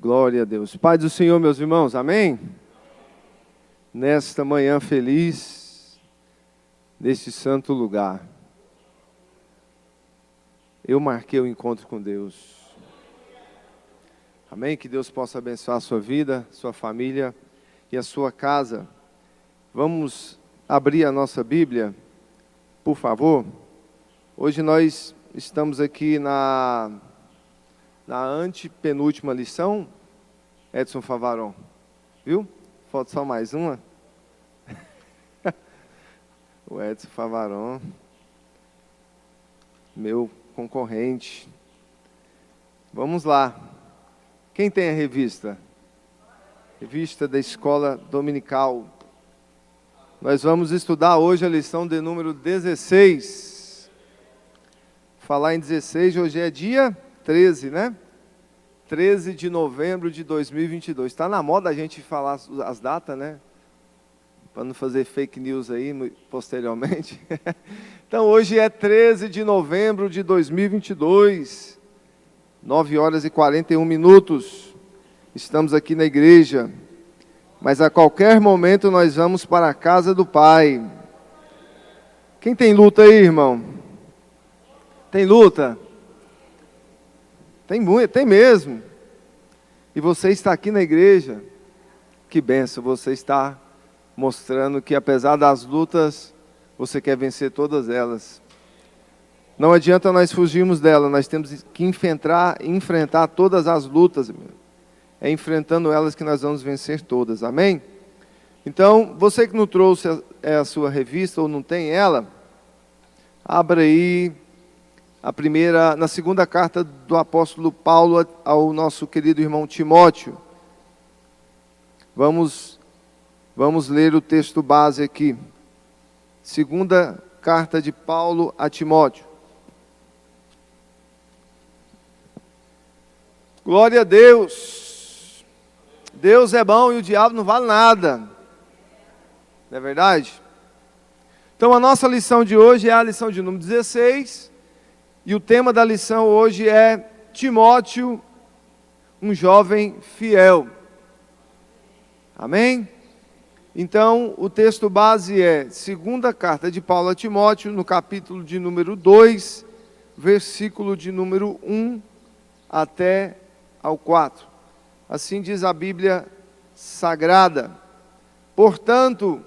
Glória a Deus. Pai do Senhor, meus irmãos, amém? Nesta manhã feliz, neste santo lugar, eu marquei o encontro com Deus. Amém? Que Deus possa abençoar a sua vida, sua família e a sua casa. Vamos abrir a nossa Bíblia, por favor. Hoje nós estamos aqui na antepenúltima lição, Edson Favaron, viu? Falta só mais uma. O Edson Favaron, meu concorrente. Vamos lá. Quem tem a revista? Revista da Escola Dominical. Nós vamos estudar hoje a lição de número 16. Falar em 16, hoje é dia 13, né? 13 de novembro de 2022. Está na moda a gente falar as datas, né? Para não fazer fake news aí posteriormente. Então, hoje é 13 de novembro de 2022. 9 horas e 41 minutos. Estamos aqui na igreja. Mas a qualquer momento nós vamos para a casa do Pai. Quem tem luta aí, irmão? Tem luta? Tem mesmo. E você está aqui na igreja, que bênção, você está mostrando que apesar das lutas, você quer vencer todas elas. Não adianta nós fugirmos dela, nós temos que enfrentar todas as lutas. É enfrentando elas que nós vamos vencer todas, amém? Então, você que não trouxe a sua revista ou não tem ela, abra aí na segunda carta do apóstolo Paulo ao nosso querido irmão Timóteo. Vamos ler o texto base aqui. Segunda carta de Paulo a Timóteo. Glória a Deus. Deus é bom e o diabo não vale nada. Não é verdade? Então a nossa lição de hoje é a lição de número 16. E o tema da lição hoje é Timóteo, um jovem fiel. Amém? Então, o texto base é segunda carta de Paulo a Timóteo, no capítulo de número 2, versículo de número 1 até ao 4. Assim diz a Bíblia Sagrada. Portanto,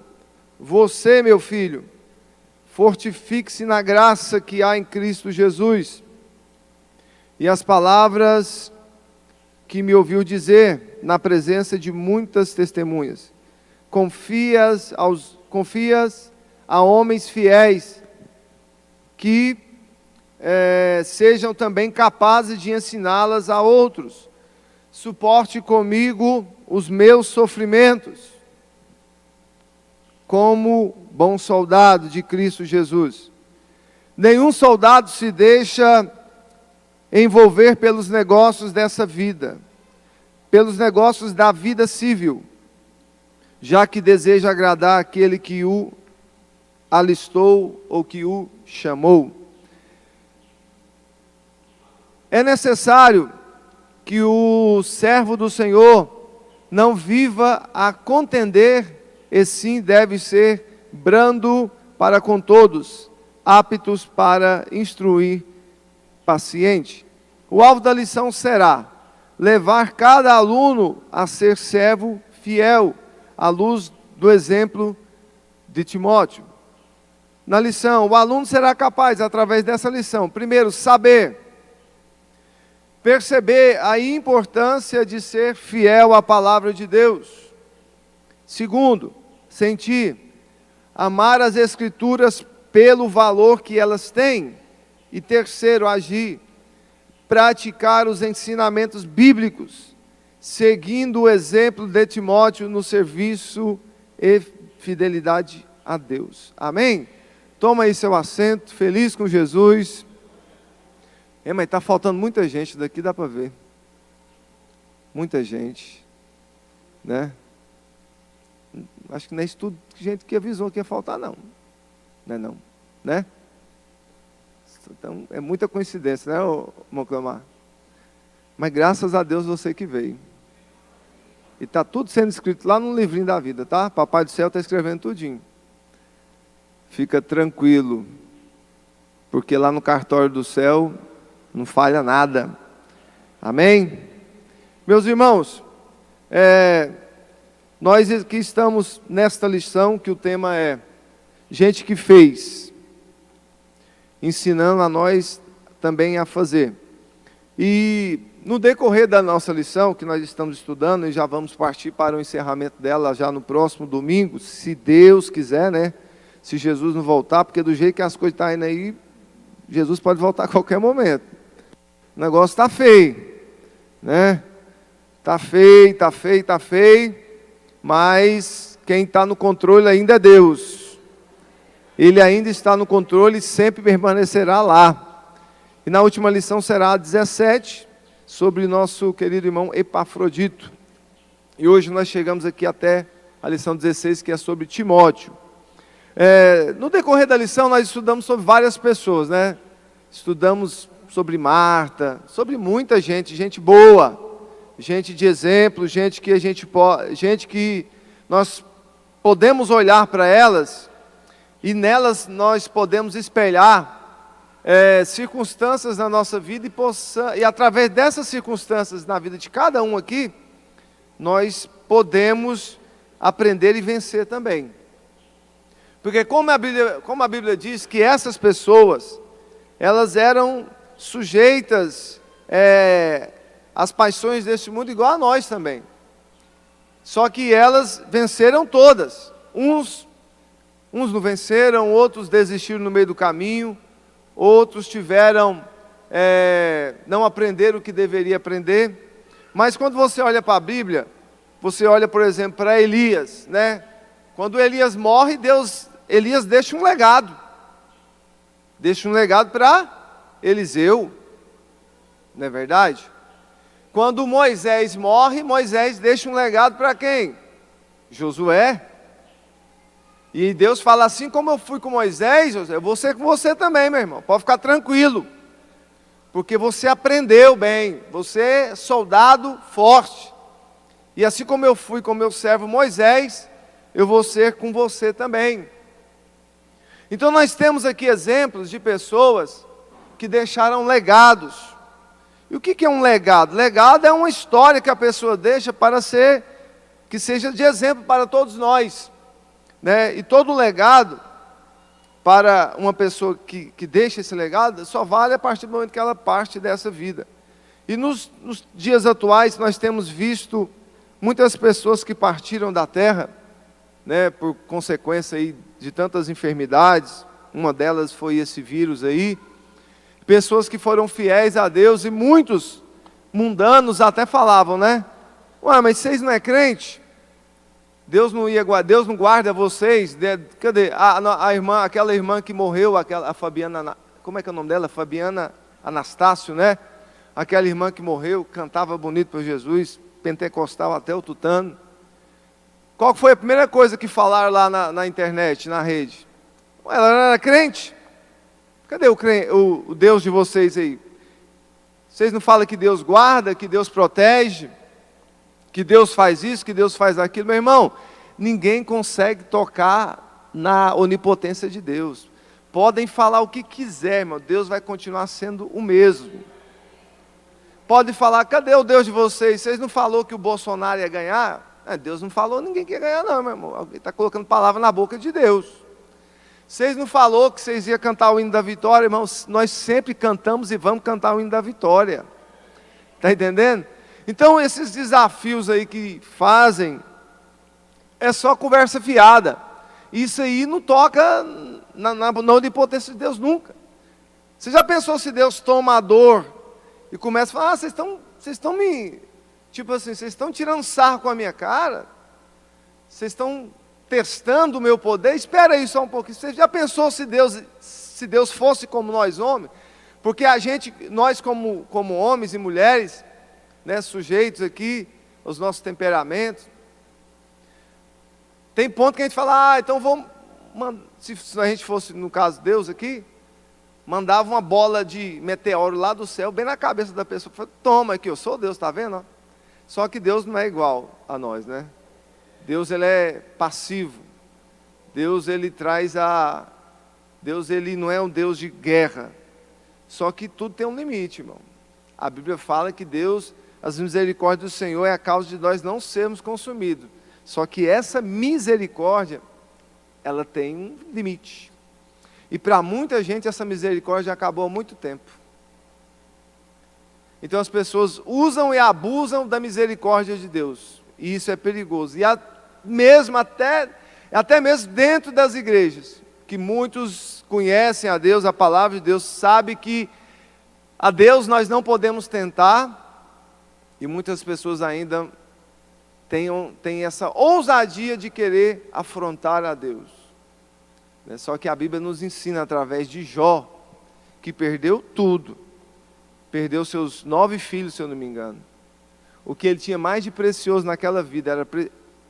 você, meu filho, fortifique-se na graça que há em Cristo Jesus. E as palavras que me ouviu dizer na presença de muitas testemunhas. Confias a homens fiéis que sejam também capazes de ensiná-las a outros. Suporte comigo os meus sofrimentos, como bom soldado de Cristo Jesus. Nenhum soldado se deixa envolver pelos negócios dessa vida, pelos negócios da vida civil, já que deseja agradar aquele que o alistou ou que o chamou. É necessário que o servo do Senhor não viva a contender, e sim deve ser brando para com todos, aptos para instruir, paciente. O alvo da lição será levar cada aluno a ser servo fiel, à luz do exemplo de Timóteo. Na lição, o aluno será capaz, através dessa lição, primeiro, perceber a importância de ser fiel à palavra de Deus. Segundo, sentir, amar as Escrituras pelo valor que elas têm. E terceiro, agir, praticar os ensinamentos bíblicos, seguindo o exemplo de Timóteo no serviço e fidelidade a Deus. Amém? Toma aí seu assento, feliz com Jesus. Mas está faltando muita gente daqui, dá para ver. Muita gente, né? Acho que não é isso tudo gente que avisou que ia faltar, não. Não é não, né? Então, é muita coincidência, né, Moclamar? Mas graças a Deus você que veio. E está tudo sendo escrito lá no livrinho da vida, tá? Papai do céu está escrevendo tudinho. Fica tranquilo, porque lá no cartório do céu não falha nada. Amém? Meus irmãos, nós aqui estamos nesta lição que o tema é gente que fez, ensinando a nós também a fazer. E no decorrer da nossa lição, que nós estamos estudando, e já vamos partir para o encerramento dela já no próximo domingo, se Deus quiser, né? Se Jesus não voltar, porque do jeito que as coisas estão indo aí, Jesus pode voltar a qualquer momento. O negócio está feio, né? Está feio, está feio, está feio, mas quem está no controle ainda é Deus. Ele ainda está no controle e sempre permanecerá lá. E na última lição será a 17, sobre nosso querido irmão Epafrodito. E hoje nós chegamos aqui até a lição 16, que é sobre Timóteo. No decorrer da lição nós estudamos sobre várias pessoas, né? Estudamos sobre Marta, sobre muita gente, gente boa, gente de exemplo, gente que nós podemos olhar para elas e nelas nós podemos espelhar circunstâncias na nossa vida e através dessas circunstâncias na vida de cada um aqui, nós podemos aprender e vencer também. Porque como a Bíblia diz que essas pessoas, elas eram sujeitas às paixões deste mundo igual a nós também. Só que elas venceram todas. Uns não venceram, outros desistiram no meio do caminho, outros não aprenderam o que deveria aprender. Mas quando você olha para a Bíblia, você olha, por exemplo, para Elias, né? Quando Elias morre, Elias deixa um legado. Deixa um legado para Eliseu, não é verdade? Quando Moisés morre, Moisés deixa um legado para quem? Josué. E Deus fala, assim como eu fui com Moisés, eu vou ser com você também, meu irmão. Pode ficar tranquilo. Porque você aprendeu bem. Você é soldado forte. E assim como eu fui com meu servo Moisés, eu vou ser com você também. Então nós temos aqui exemplos de pessoas que deixaram legados. E o que é um legado? Legado é uma história que a pessoa deixa que seja de exemplo para todos nós. Né? E todo legado, para uma pessoa que deixa esse legado, só vale a partir do momento que ela parte dessa vida. E nos dias atuais nós temos visto muitas pessoas que partiram da terra, né, por consequência aí de tantas enfermidades, uma delas foi esse vírus aí, pessoas que foram fiéis a Deus, e muitos mundanos até falavam, né? Ué, mas vocês não é crente? Deus não guarda vocês? Cadê? Aquela irmã que morreu, a Fabiana, como é que é o nome dela? Fabiana Anastácio, né? Aquela irmã que morreu, cantava bonito para Jesus, pentecostal até o tutano. Qual foi a primeira coisa que falaram lá na internet, na rede? Ela não era crente? Cadê o Deus de vocês aí? Vocês não falam que Deus guarda, que Deus protege, que Deus faz isso, que Deus faz aquilo? Meu irmão, ninguém consegue tocar na onipotência de Deus. Podem falar o que quiser, irmão, Deus vai continuar sendo o mesmo. Pode falar, cadê o Deus de vocês? Vocês não falaram que o Bolsonaro ia ganhar? Deus não falou, ninguém quer ganhar não, meu irmão. Alguém está colocando palavra na boca de Deus. Vocês não falaram que vocês iam cantar o hino da vitória, irmãos? Nós sempre cantamos e vamos cantar o hino da vitória. Está entendendo? Então esses desafios aí que fazem, é só conversa fiada. Isso aí não toca na onipotência de Deus nunca. Você já pensou se Deus toma a dor e começa a falar, vocês estão me... Tipo assim, vocês estão tirando sarro com a minha cara? Vocês estão testando o meu poder? Espera aí só um pouquinho. Você já pensou se Deus fosse como nós homens? Porque nós como homens e mulheres, né, sujeitos aqui aos nossos temperamentos, tem ponto que a gente fala, então vamos, se a gente fosse, no caso, Deus aqui, mandava uma bola de meteoro lá do céu, bem na cabeça da pessoa, falava, toma aqui, eu sou Deus, está vendo? Só que Deus não é igual a nós, né? Deus, ele é passivo. Deus, ele Deus, ele não é um Deus de guerra. Só que tudo tem um limite, irmão. A Bíblia fala que Deus, as misericórdias do Senhor é a causa de nós não sermos consumidos. Só que essa misericórdia, ela tem um limite. E para muita gente essa misericórdia já acabou há muito tempo. Então as pessoas usam e abusam da misericórdia de Deus. E isso é perigoso. E até mesmo dentro das igrejas, que muitos conhecem a Deus, a palavra de Deus, sabe que a Deus nós não podemos tentar, e muitas pessoas ainda têm essa ousadia de querer afrontar a Deus. Só que a Bíblia nos ensina através de Jó, que perdeu tudo, perdeu seus 9 filhos, se eu não me engano. O que ele tinha mais de precioso naquela vida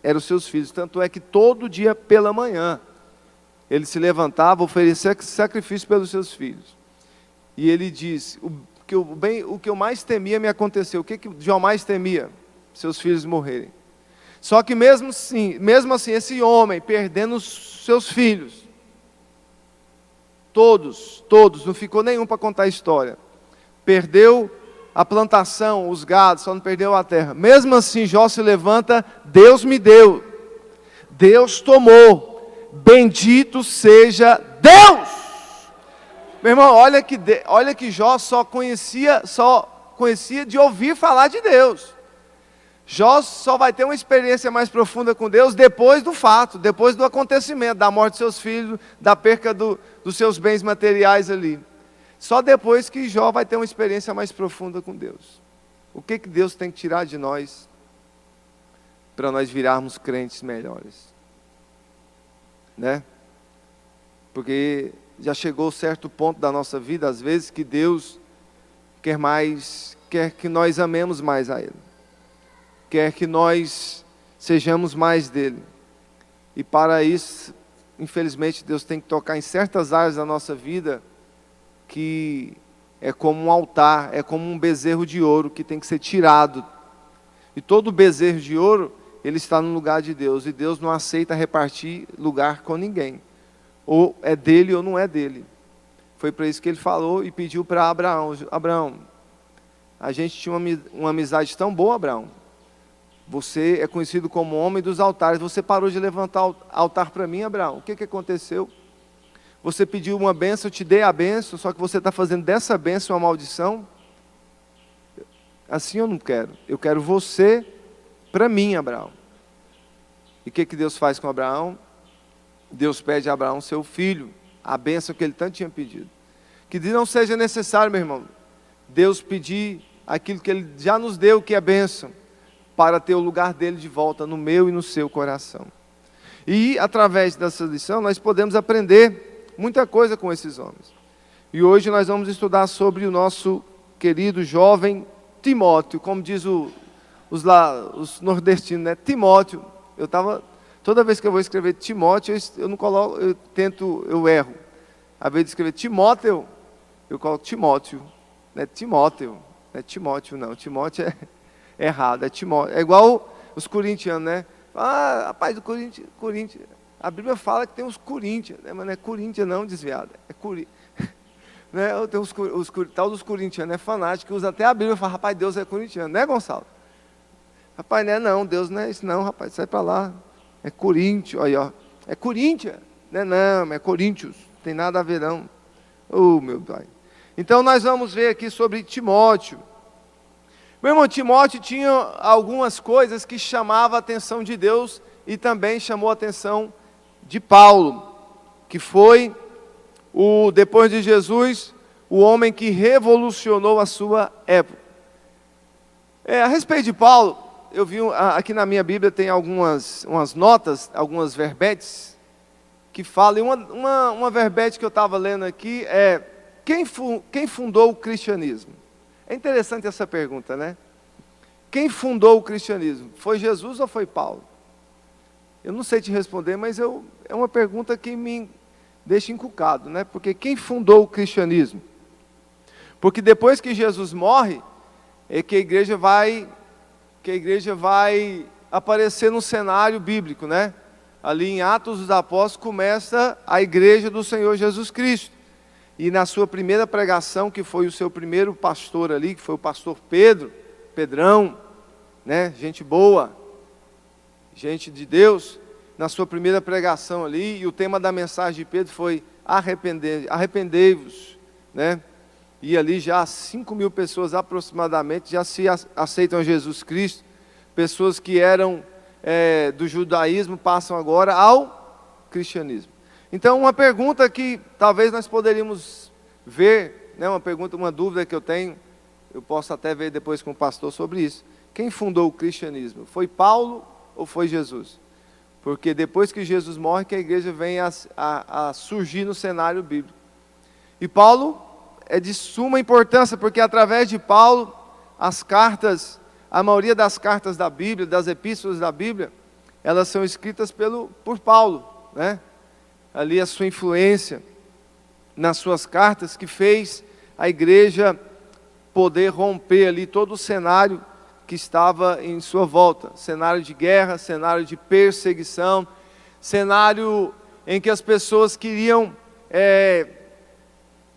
eram os seus filhos. Tanto é que todo dia pela manhã, ele se levantava, oferecia sacrifício pelos seus filhos. E ele diz, o que eu mais temia me aconteceu. O que Jó mais temia? Seus filhos morrerem. Só que mesmo assim, esse homem perdendo os seus filhos, todos, não ficou nenhum para contar a história. Perdeu a plantação, os gados, só não perdeu a terra. Mesmo assim, Jó se levanta, Deus me deu, Deus tomou, bendito seja Deus. Meu irmão, olha que Jó só conhecia de ouvir falar de Deus. Jó só vai ter uma experiência mais profunda com Deus depois do fato, depois do acontecimento, da morte de seus filhos, da perca dos seus bens materiais ali. Só depois que Jó vai ter uma experiência mais profunda com Deus. O que Deus tem que tirar de nós para nós virarmos crentes melhores? Né? Porque já chegou certo ponto da nossa vida, às vezes, que Deus quer que nós amemos mais a Ele. Quer que nós sejamos mais dele. E para isso, infelizmente, Deus tem que tocar em certas áreas da nossa vida, que é como um altar, é como um bezerro de ouro que tem que ser tirado. E todo bezerro de ouro, ele está no lugar de Deus. E Deus não aceita repartir lugar com ninguém. Ou é dele ou não é dele. Foi para isso que ele falou e pediu para Abraão. Abraão, a gente tinha uma amizade tão boa, Abraão. Você é conhecido como homem dos altares. Você parou de levantar altar para mim, Abraão. O que aconteceu? Você pediu uma bênção, eu te dei a bênção, só que você está fazendo dessa bênção uma maldição? Assim eu não quero. Eu quero você para mim, Abraão. E o que Deus faz com Abraão? Deus pede a Abraão, seu filho, a bênção que ele tanto tinha pedido. Que não seja necessário, meu irmão, Deus pedir aquilo que ele já nos deu, que é bênção, para ter o lugar dele de volta no meu e no seu coração. E através dessa lição nós podemos aprender muita coisa com esses homens. E hoje nós vamos estudar sobre o nosso querido jovem Timóteo, como diz os nordestinos, né? Timóteo. Toda vez que eu vou escrever Timóteo, eu não coloco, eu erro. Ao invés de escrever Timóteo, eu coloco Timóteo. Não é Timóteo, não é Timóteo não. Timóteo é errado, é Timóteo. É igual os corintianos, né? Ah, rapaz, do Corinthians. A Bíblia fala que tem os Corinthians, né? Mas não é Corinthians não, desviado. É Corinthians. Né? Tem tal dos corintianos, é fanático, que usa até a Bíblia e fala, rapaz, Deus é corintiano, né, Gonçalo? Rapaz, não, Deus não é isso não, rapaz, sai para lá. É Corinthians, aí ó. É Corinthians, não, é Coríntios, não tem nada a ver não. Oh, meu pai. Então nós vamos ver aqui sobre Timóteo. Meu irmão, Timóteo tinha algumas coisas que chamavam a atenção de Deus e também chamou a atenção de Paulo, que foi, depois de Jesus, o homem que revolucionou a sua época. A respeito de Paulo, eu vi aqui na minha Bíblia tem umas notas, algumas verbetes, que falam, e uma verbete que eu estava lendo aqui é, quem fundou o cristianismo? É interessante essa pergunta, né? Quem fundou o cristianismo? Foi Jesus ou foi Paulo? Eu não sei te responder, mas é uma pergunta que me deixa encucado, né? Porque quem fundou o cristianismo? Porque depois que Jesus morre, é que a igreja vai, porque a igreja vai aparecer no cenário bíblico, né? Ali em Atos dos Apóstolos começa a igreja do Senhor Jesus Cristo. E na sua primeira pregação, que foi o seu primeiro pastor ali, que foi o pastor Pedro, Pedrão, né? Gente boa, gente de Deus, na sua primeira pregação ali, e o tema da mensagem de Pedro foi arrependei-vos, né? E ali já 5.000 pessoas aproximadamente já se aceitam Jesus Cristo, pessoas que eram do judaísmo passam agora ao cristianismo. Então, uma pergunta que talvez nós poderíamos ver, né, uma dúvida que eu tenho, eu posso até ver depois com o pastor sobre isso. Quem fundou o cristianismo? Foi Paulo ou foi Jesus? Porque depois que Jesus morre, que a igreja vem a surgir no cenário bíblico. E Paulo é de suma importância, porque através de Paulo, a maioria das cartas da Bíblia, das epístolas da Bíblia, elas são escritas por Paulo, né? Ali a sua influência nas suas cartas, que fez a igreja poder romper ali todo o cenário que estava em sua volta, cenário de guerra, cenário de perseguição, cenário em que as pessoas queriam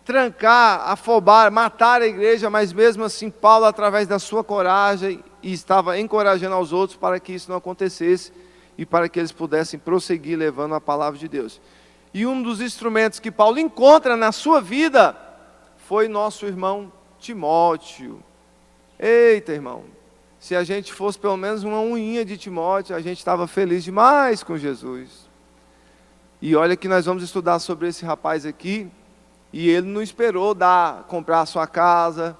trancar, afobar, matar a igreja, mas mesmo assim Paulo, através da sua coragem, estava encorajando aos outros para que isso não acontecesse e para que eles pudessem prosseguir levando a palavra de Deus. E um dos instrumentos que Paulo encontra na sua vida foi nosso irmão Timóteo. Eita, irmão, se a gente fosse pelo menos uma unhinha de Timóteo, a gente estava feliz demais com Jesus. E olha que nós vamos estudar sobre esse rapaz aqui, e ele não esperou comprar a sua casa,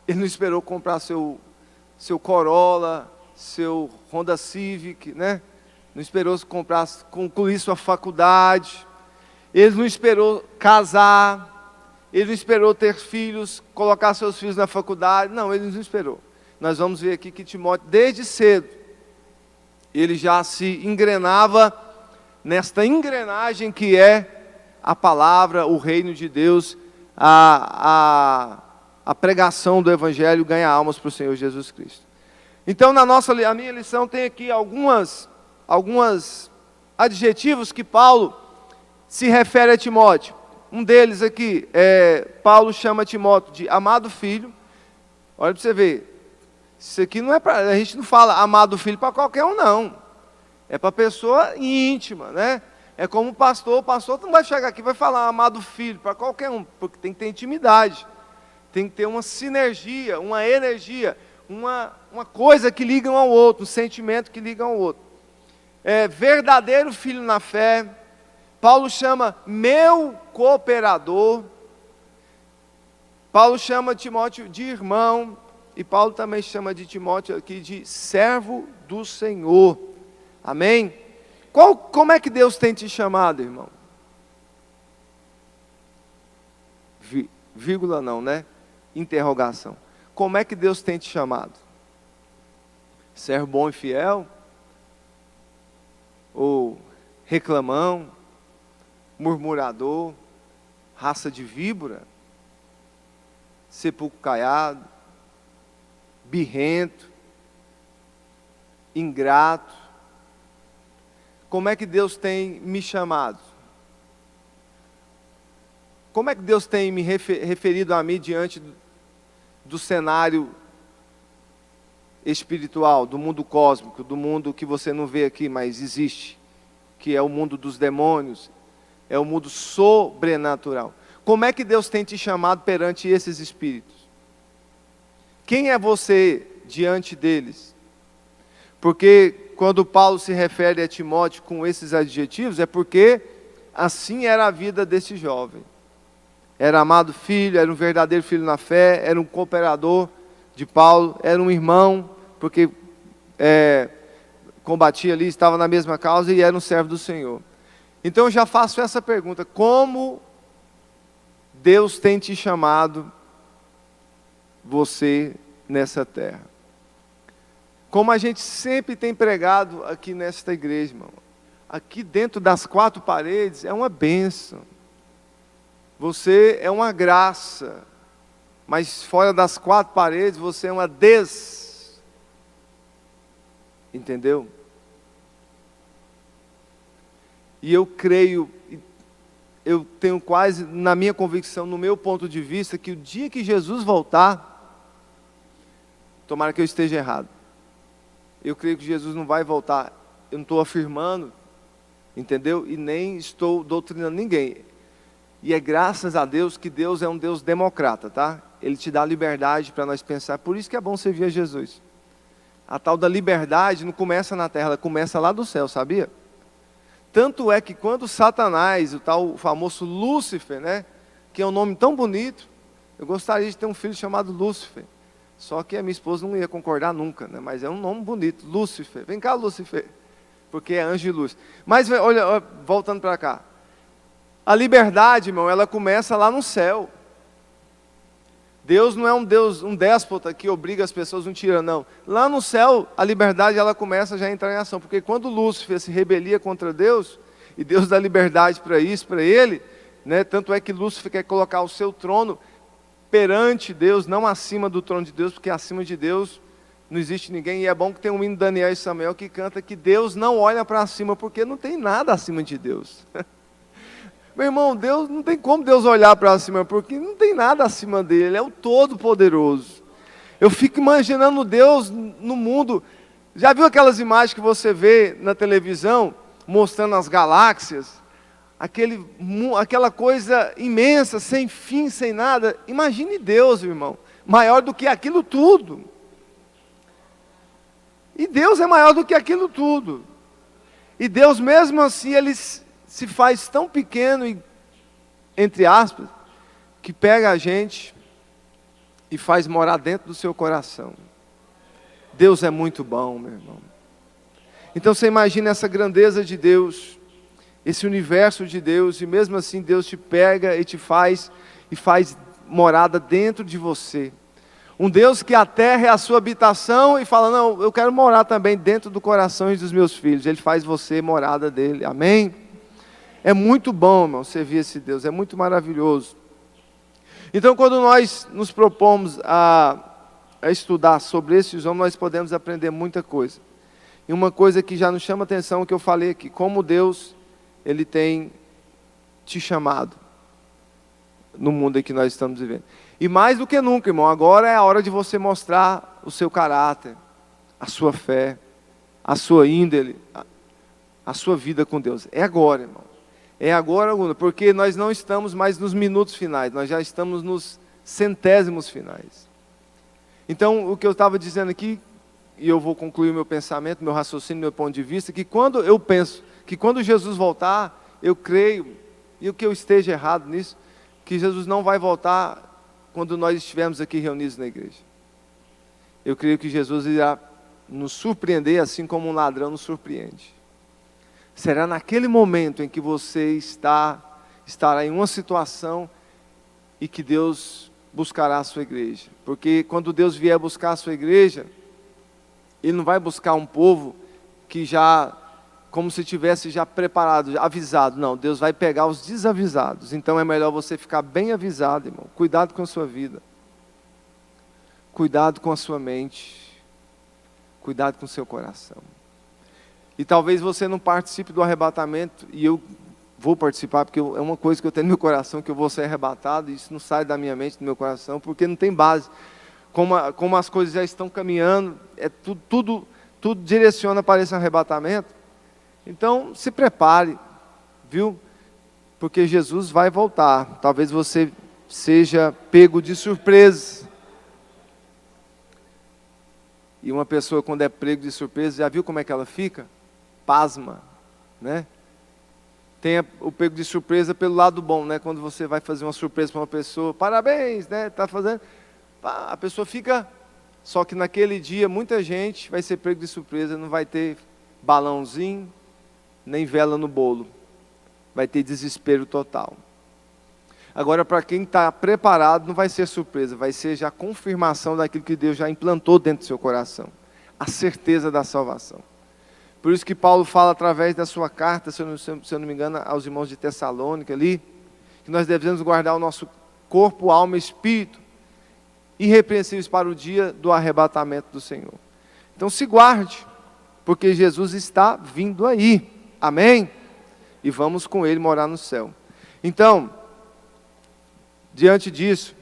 ele não esperou comprar seu Corolla, seu Honda Civic, né? Não esperou concluir sua faculdade, ele não esperou casar, ele não esperou ter filhos, colocar seus filhos na faculdade, não, ele não esperou. Nós vamos ver aqui que Timóteo, desde cedo, ele já se engrenava nesta engrenagem que é a palavra, o reino de Deus, a pregação do Evangelho, ganha almas para o Senhor Jesus Cristo. Então, a minha lição tem aqui alguns adjetivos que Paulo se refere a Timóteo. Um deles aqui, Paulo chama Timóteo de amado filho. Olha para você ver, isso aqui não é para, a gente não fala amado filho para qualquer um, não. É para pessoa íntima, né? É como o pastor não vai chegar aqui e vai falar amado filho para qualquer um, porque tem que ter intimidade, tem que ter uma sinergia, uma energia, uma coisa que liga um ao outro, um sentimento que liga ao outro. Verdadeiro filho na fé. Paulo chama meu cooperador. Paulo chama Timóteo de irmão. E Paulo também chama de Timóteo aqui de servo do Senhor. Amém? Como é que Deus tem te chamado, irmão? Vírgula não, né? Interrogação. Como é que Deus tem te chamado? Servo bom e fiel? Ou reclamão? Murmurador? Raça de víbora? Sepulcro caiado? Birrento? Ingrato? Como é que Deus tem me chamado? Como é que Deus tem me referido a mim diante do cenário espiritual, do mundo cósmico, do mundo que você não vê aqui, mas existe, que é o mundo dos demônios, é o mundo sobrenatural. Como é que Deus tem te chamado perante esses espíritos? Quem é você diante deles? Porque quando Paulo se refere a Timóteo com esses adjetivos, é porque assim era a vida desse jovem. Era amado filho, era um verdadeiro filho na fé, era um cooperador de Paulo, era um irmão, porque combatia ali, estava na mesma causa e era um servo do Senhor. Então eu já faço essa pergunta: como Deus tem te chamado você nessa terra? Como a gente sempre tem pregado aqui nesta igreja, irmão, aqui dentro das quatro paredes é uma bênção. Você é uma graça, mas fora das quatro paredes você é uma Entendeu? E eu creio, eu tenho quase, na minha convicção, no meu ponto de vista, que o dia que Jesus voltar, tomara que eu esteja errado, eu creio que Jesus não vai voltar. Eu não estou afirmando, entendeu? E nem estou doutrinando ninguém. E é graças a Deus que Deus é um Deus democrata, tá? Ele te dá liberdade para nós pensar. Por isso que é bom servir a Jesus. A tal da liberdade não começa na terra, ela começa lá do céu, sabia? Tanto é que quando Satanás, o famoso Lúcifer, né, que é um nome tão bonito, eu gostaria de ter um filho chamado Lúcifer. Só que a minha esposa não ia concordar nunca, né, mas é um nome bonito, Lúcifer. Vem cá, Lúcifer, porque é anjo de luz. Mas olha, voltando para cá. A liberdade, irmão, ela começa lá no céu. Deus não é um Deus, um déspota que obriga as pessoas, um tirano, não. Lá no céu, a liberdade ela começa já a entrar em ação. Porque quando Lúcifer se rebelia contra Deus, e Deus dá liberdade para isso, para ele, né, tanto é que Lúcifer quer colocar o seu trono perante Deus, não acima do trono de Deus, porque acima de Deus não existe ninguém. E é bom que tem um hino de Daniel e Samuel que canta que Deus não olha para cima, porque não tem nada acima de Deus. Meu irmão, Deus, não tem como Deus olhar para cima, porque não tem nada acima dele, Ele é o Todo-Poderoso. Eu fico imaginando Deus no mundo. Já viu aquelas imagens que você vê na televisão, mostrando as galáxias? Aquela coisa imensa, sem fim, sem nada. Imagine Deus, irmão, maior do que aquilo tudo. E Deus é maior do que aquilo tudo. E Deus mesmo assim, Ele se faz tão pequeno, e, entre aspas, que pega a gente e faz morar dentro do seu coração. Deus é muito bom, meu irmão. Então você imagina essa grandeza de Deus, esse universo de Deus, e mesmo assim Deus te pega e faz morada dentro de você. Um Deus que a terra é a sua habitação e fala, não, eu quero morar também dentro do coração dos meus filhos. Ele faz você morada dele, amém? É muito bom, irmão, servir esse Deus, é muito maravilhoso. Então, quando nós nos propomos a estudar sobre esses homens, nós podemos aprender muita coisa. E uma coisa que já nos chama a atenção, que eu falei aqui, como Deus, Ele tem te chamado no mundo em que nós estamos vivendo. E mais do que nunca, irmão, agora é a hora de você mostrar o seu caráter, a sua fé, a sua índole, a sua vida com Deus. É agora, irmão. É agora, porque nós não estamos mais nos minutos finais, nós já estamos nos centésimos finais. Então, o que eu estava dizendo aqui, e eu vou concluir o meu pensamento, meu raciocínio, meu ponto de vista, que quando eu penso, que quando Jesus voltar, eu creio, e o que eu esteja errado nisso, que Jesus não vai voltar quando nós estivermos aqui reunidos na igreja. Eu creio que Jesus irá nos surpreender, assim como um ladrão nos surpreende. Será naquele momento em que você estará em uma situação e que Deus buscará a sua igreja. Porque quando Deus vier buscar a sua igreja, Ele não vai buscar um povo que já, como se tivesse já preparado, já avisado. Não, Deus vai pegar os desavisados. Então é melhor você ficar bem avisado, irmão. Cuidado com a sua vida. Cuidado com a sua mente. Cuidado com o seu coração. E talvez você não participe do arrebatamento, e eu vou participar, porque é uma coisa que eu tenho no meu coração, que eu vou ser arrebatado, e isso não sai da minha mente, do meu coração, porque não tem base. Como as coisas já estão caminhando, tudo direciona para esse arrebatamento. Então, se prepare, viu? Porque Jesus vai voltar. Talvez você seja pego de surpresa. E uma pessoa, quando é pego de surpresa, já viu como é que ela fica? Pasma, né? Tem o pego de surpresa pelo lado bom, né? Quando você vai fazer uma surpresa para uma pessoa, parabéns, né? Tá fazendo, a pessoa fica. Só que naquele dia muita gente vai ser pego de surpresa, não vai ter balãozinho, nem vela no bolo, vai ter desespero total. Agora, para quem está preparado, não vai ser surpresa, vai ser já a confirmação daquilo que Deus já implantou dentro do seu coração, a certeza da salvação. Por isso que Paulo fala através da sua carta, se eu não me engano, aos irmãos de Tessalônica ali, que nós devemos guardar o nosso corpo, alma e espírito irrepreensíveis para o dia do arrebatamento do Senhor. Então se guarde, porque Jesus está vindo aí, amém? E vamos com Ele morar no céu. Então, diante disso,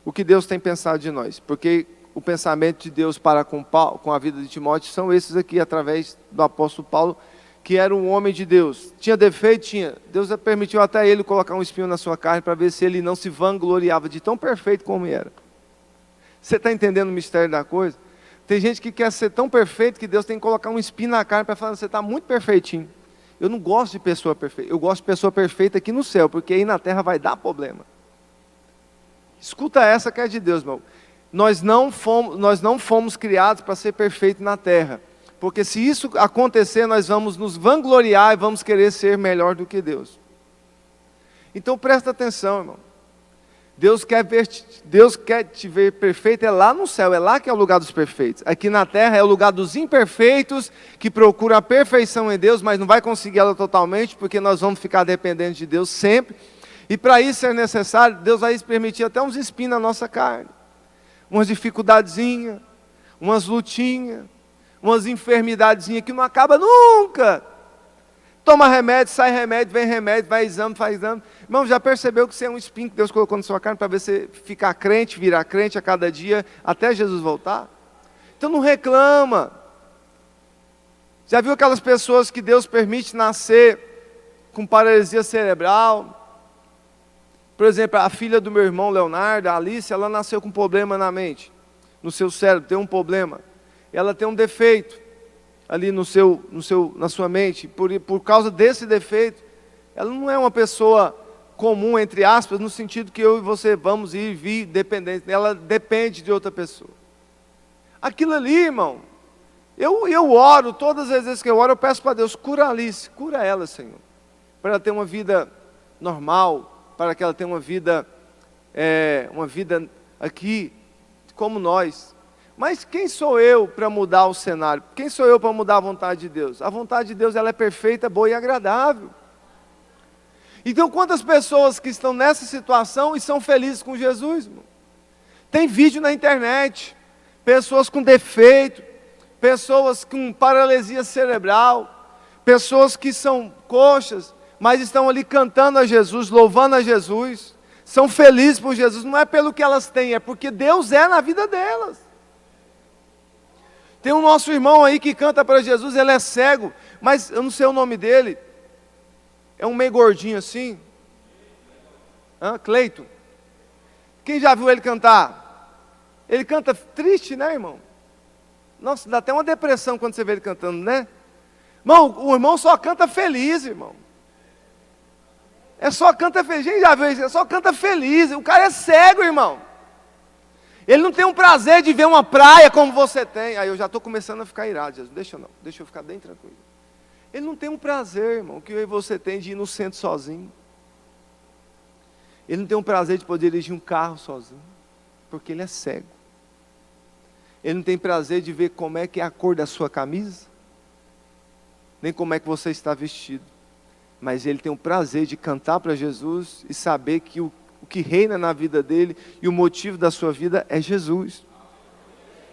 o que Deus tem pensado de nós? Porque o pensamento de Deus para com a vida de Timóteo são esses aqui, através do apóstolo Paulo, que era um homem de Deus. Tinha defeito? Tinha. Deus permitiu até ele colocar um espinho na sua carne, para ver se ele não se vangloriava de tão perfeito como era. Você está entendendo o mistério da coisa? Tem gente que quer ser tão perfeito, que Deus tem que colocar um espinho na carne, para falar, você está muito perfeitinho. Eu não gosto de pessoa perfeita, eu gosto de pessoa perfeita aqui no céu, porque aí na terra vai dar problema. Escuta essa que é de Deus, meu. Nós não fomos criados para ser perfeito na terra. Porque se isso acontecer, nós vamos nos vangloriar e vamos querer ser melhor do que Deus. Então presta atenção, irmão. Deus quer te ver perfeito, é lá no céu, é lá que é o lugar dos perfeitos. Aqui na terra é o lugar dos imperfeitos, que procuram a perfeição em Deus, mas não vai conseguir ela totalmente, porque nós vamos ficar dependentes de Deus sempre. E para isso é necessário, Deus vai permitir até uns espinhos na nossa carne. Umas dificuldadezinhas, umas lutinhas, umas enfermidadezinhas que não acaba nunca. Toma remédio, sai remédio, vem remédio, vai exame, faz exame. Irmão, já percebeu que você é um espinho que Deus colocou na sua carne para ver você ficar crente, virar crente a cada dia, até Jesus voltar? Então não reclama. Já viu aquelas pessoas que Deus permite nascer com paralisia cerebral? Por exemplo, a filha do meu irmão Leonardo, a Alice, ela nasceu com um problema na mente, no seu cérebro, tem um problema. Ela tem um defeito ali na sua mente. Por causa desse defeito, ela não é uma pessoa comum, entre aspas, no sentido que eu e você vamos ir e vir dependente. Ela depende de outra pessoa. Aquilo ali, irmão, eu oro, todas as vezes que eu oro, eu peço para Deus, cura a Alice, cura ela, Senhor, para ela ter uma vida normal, para que ela tenha uma vida aqui, como nós. Mas quem sou eu para mudar o cenário? Quem sou eu para mudar a vontade de Deus? A vontade de Deus, ela é perfeita, boa e agradável. Então, quantas pessoas que estão nessa situação e são felizes com Jesus, irmão? Tem vídeo na internet, pessoas com defeito, pessoas com paralisia cerebral, pessoas que são coxas, mas estão ali cantando a Jesus, louvando a Jesus, são felizes por Jesus, não é pelo que elas têm, é porque Deus é na vida delas. Tem um nosso irmão aí que canta para Jesus, ele é cego, mas eu não sei o nome dele, é um meio gordinho assim, Cleiton. Quem já viu ele cantar? Ele canta triste, né, irmão? Nossa, dá até uma depressão quando você vê ele cantando, né? Irmão, o irmão só canta feliz, irmão. Só canta feliz, gente já viu isso? Só canta feliz, o cara é cego, irmão. Ele não tem um prazer de ver uma praia como você tem. Aí eu já estou começando a ficar irado, Jesus, deixa eu ficar bem tranquilo. Ele não tem um prazer, irmão, que eu e você tem de ir no centro sozinho. Ele não tem um prazer de poder dirigir um carro sozinho, porque ele é cego. Ele não tem prazer de ver como é que é a cor da sua camisa, nem como é que você está vestido. Mas ele tem o prazer de cantar para Jesus e saber que o que reina na vida dele e o motivo da sua vida é Jesus.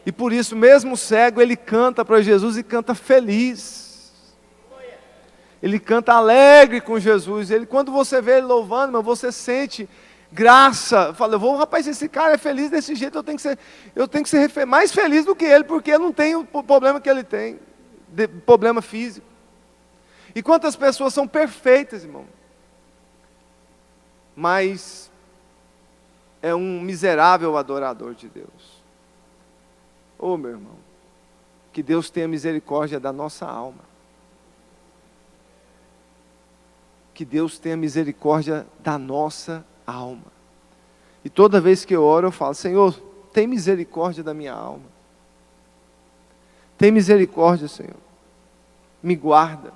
E por isso, mesmo cego, ele canta para Jesus e canta feliz. Ele canta alegre com Jesus. Quando você vê ele louvando, mas você sente graça. Fala, rapaz, esse cara é feliz desse jeito, eu tenho que ser mais feliz do que ele, porque eu não tenho o problema que ele tem, problema físico. E quantas pessoas são perfeitas, irmão, mas é um miserável adorador de Deus. Ô meu irmão, que Deus tenha misericórdia da nossa alma. Que Deus tenha misericórdia da nossa alma. E toda vez que eu oro, eu falo, Senhor, tem misericórdia da minha alma. Tem misericórdia, Senhor. Me guarda.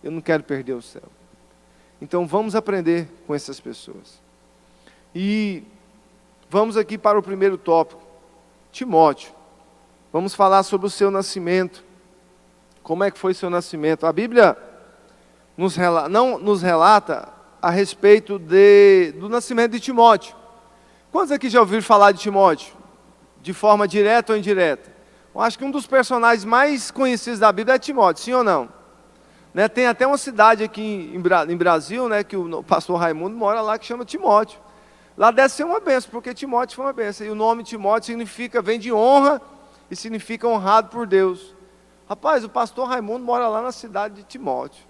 Eu não quero perder o céu. Então vamos aprender com essas pessoas. E vamos aqui para o primeiro tópico. Timóteo. Vamos falar sobre o seu nascimento. Como é que foi seu nascimento? A Bíblia não nos relata a respeito do nascimento de Timóteo. Quantos aqui já ouviram falar de Timóteo? De forma direta ou indireta? Eu acho que um dos personagens mais conhecidos da Bíblia é Timóteo, sim ou não? Né, tem até uma cidade aqui em Brasil, né, que o pastor Raimundo mora lá, que chama Timóteo. Lá deve ser uma bênção, porque Timóteo foi uma bênção. E o nome Timóteo vem de honra e significa honrado por Deus. Rapaz, o pastor Raimundo mora lá na cidade de Timóteo.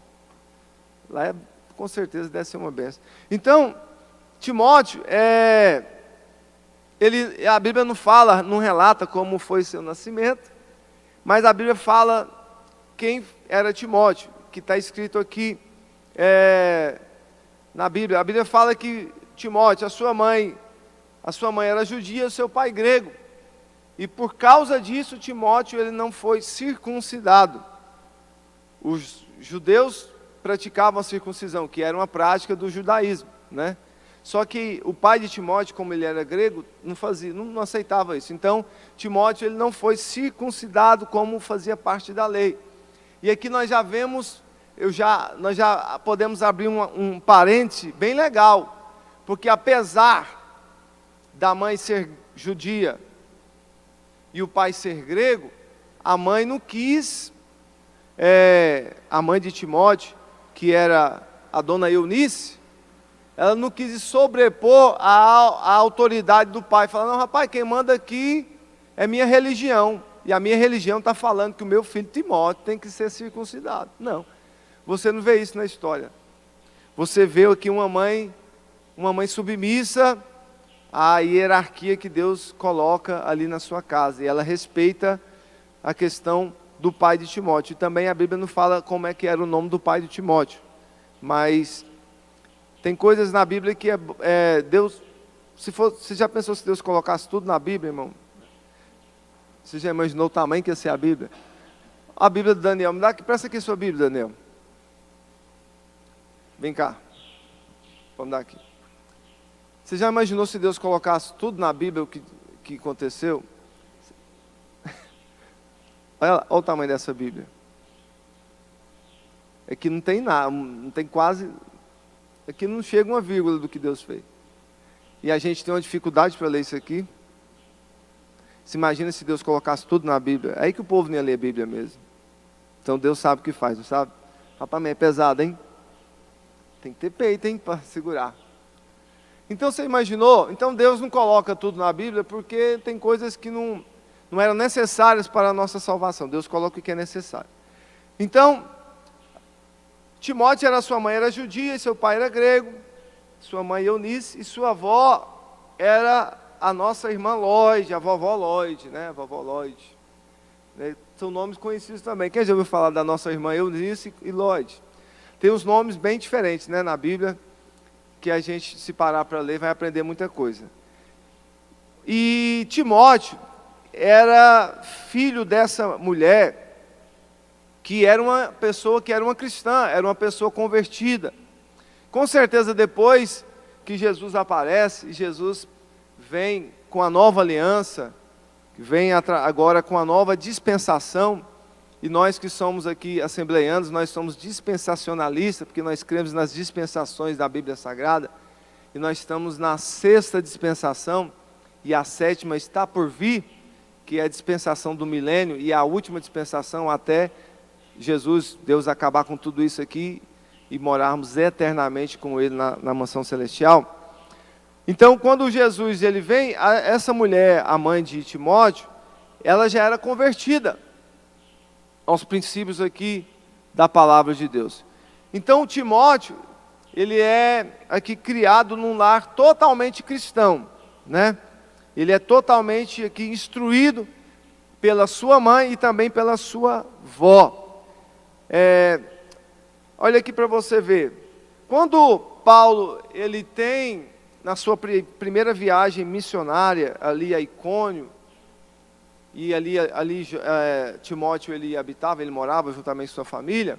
Lá com certeza deve ser uma bênção. Então, Timóteo, a Bíblia não fala, não relata como foi seu nascimento, mas a Bíblia fala quem era Timóteo, que está escrito aqui na Bíblia. A Bíblia fala que Timóteo, a sua mãe era judia, seu pai grego. E por causa disso, Timóteo ele não foi circuncidado. Os judeus praticavam a circuncisão, que era uma prática do judaísmo, né? Só que o pai de Timóteo, como ele era grego, não aceitava isso. Então, Timóteo ele não foi circuncidado como fazia parte da lei. E aqui nós já vemos, nós já podemos abrir um parêntese bem legal, porque apesar da mãe ser judia e o pai ser grego, a mãe não quis, a mãe de Timóteo, que era a dona Eunice, ela não quis sobrepor a autoridade do pai, falando, não, rapaz, quem manda aqui é minha religião, e a minha religião está falando que o meu filho Timóteo tem que ser circuncidado. Não, você não vê isso na história. Você vê aqui uma mãe submissa à hierarquia que Deus coloca ali na sua casa, e ela respeita a questão do pai de Timóteo. E também a Bíblia não fala como é que era o nome do pai de Timóteo, mas tem coisas na Bíblia que Deus, você já pensou se Deus colocasse tudo na Bíblia, irmão? Você já imaginou o tamanho que ia ser a Bíblia? A Bíblia de Daniel, presta aqui a sua Bíblia, Daniel. Vem cá, vamos dar aqui. Você já imaginou se Deus colocasse tudo na Bíblia, o que aconteceu? Olha o tamanho dessa Bíblia. É que não tem nada, não tem quase... Aqui não chega uma vírgula do que Deus fez. E a gente tem uma dificuldade para ler isso aqui. Se imagina se Deus colocasse tudo na Bíblia. É aí que o povo não ia ler a Bíblia mesmo. Então Deus sabe o que faz, não sabe? Rapaz, é pesado, hein? Tem que ter peito, hein, para segurar. Então você imaginou? Então Deus não coloca tudo na Bíblia porque tem coisas que não eram necessárias para a nossa salvação. Deus coloca o que é necessário. Então, Timóteo sua mãe era judia, e seu pai era grego, sua mãe Eunice, e sua avó era a nossa irmã Lloyd, a vovó Lloyd, né? A vovó Lloyd. São nomes conhecidos também. Quem já ouviu falar da nossa irmã Eunice e Lloyd? Tem uns nomes bem diferentes, né, na Bíblia, que a gente, se parar para ler, vai aprender muita coisa. E Timóteo era filho dessa mulher, que era uma pessoa que era uma cristã, era uma pessoa convertida. Com certeza depois que Jesus aparece, e Jesus vem com a nova aliança, vem agora com a nova dispensação, e nós que somos aqui assembleianos, nós somos dispensacionalistas, porque nós cremos nas dispensações da Bíblia Sagrada, e nós estamos na 6ª dispensação, e a 7ª está por vir, que é a dispensação do milênio, e a última dispensação até Jesus, Deus acabar com tudo isso aqui e morarmos eternamente com Ele na mansão celestial. Então, quando Jesus ele vem, essa mulher, a mãe de Timóteo, ela já era convertida aos princípios aqui da palavra de Deus. Então, Timóteo, ele é aqui criado num lar totalmente cristão, né? Ele é totalmente aqui instruído pela sua mãe e também pela sua avó. Olha aqui para você ver. Quando Paulo ele tem na sua primeira viagem missionária ali a Icônio, e ali Timóteo ele habitava, ele morava juntamente com sua família,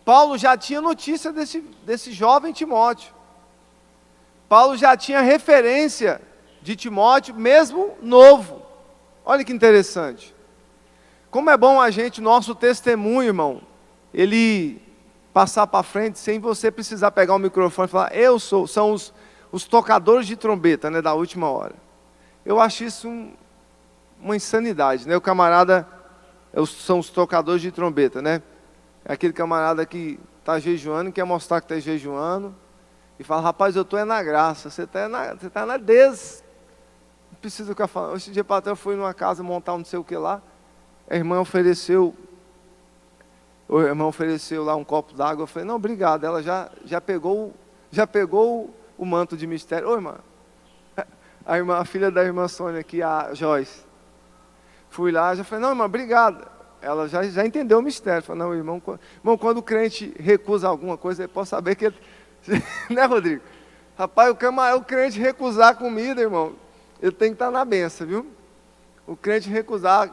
Paulo já tinha notícia desse jovem Timóteo. Paulo já tinha referência de Timóteo, mesmo novo. Olha que interessante. Como é bom nosso testemunho, irmão, ele passar para frente sem você precisar pegar o microfone e falar, são os tocadores de trombeta, né, da última hora. Eu acho isso uma insanidade, né? O camarada, são os tocadores de trombeta, né? É aquele camarada que está jejuando, quer mostrar que está jejuando, e fala, rapaz, eu estou na graça, você está na des... Não precisa ficar falando. Esse dia para trás eu fui numa casa montar um não sei o que lá, a irmã ofereceu, o irmão ofereceu lá um copo d'água, eu falei, não, obrigado, ela já pegou o manto de mistério. Ô irmã, a filha da irmã Sônia aqui, a Joyce, fui lá, já falei, não irmã, obrigado. Ela já entendeu o mistério. Falei, não, irmão, quando o crente recusa alguma coisa, ele pode saber que ele... né, Rodrigo? Rapaz, o crente recusar comida, irmão, ele tem que estar na benção, viu? O crente recusar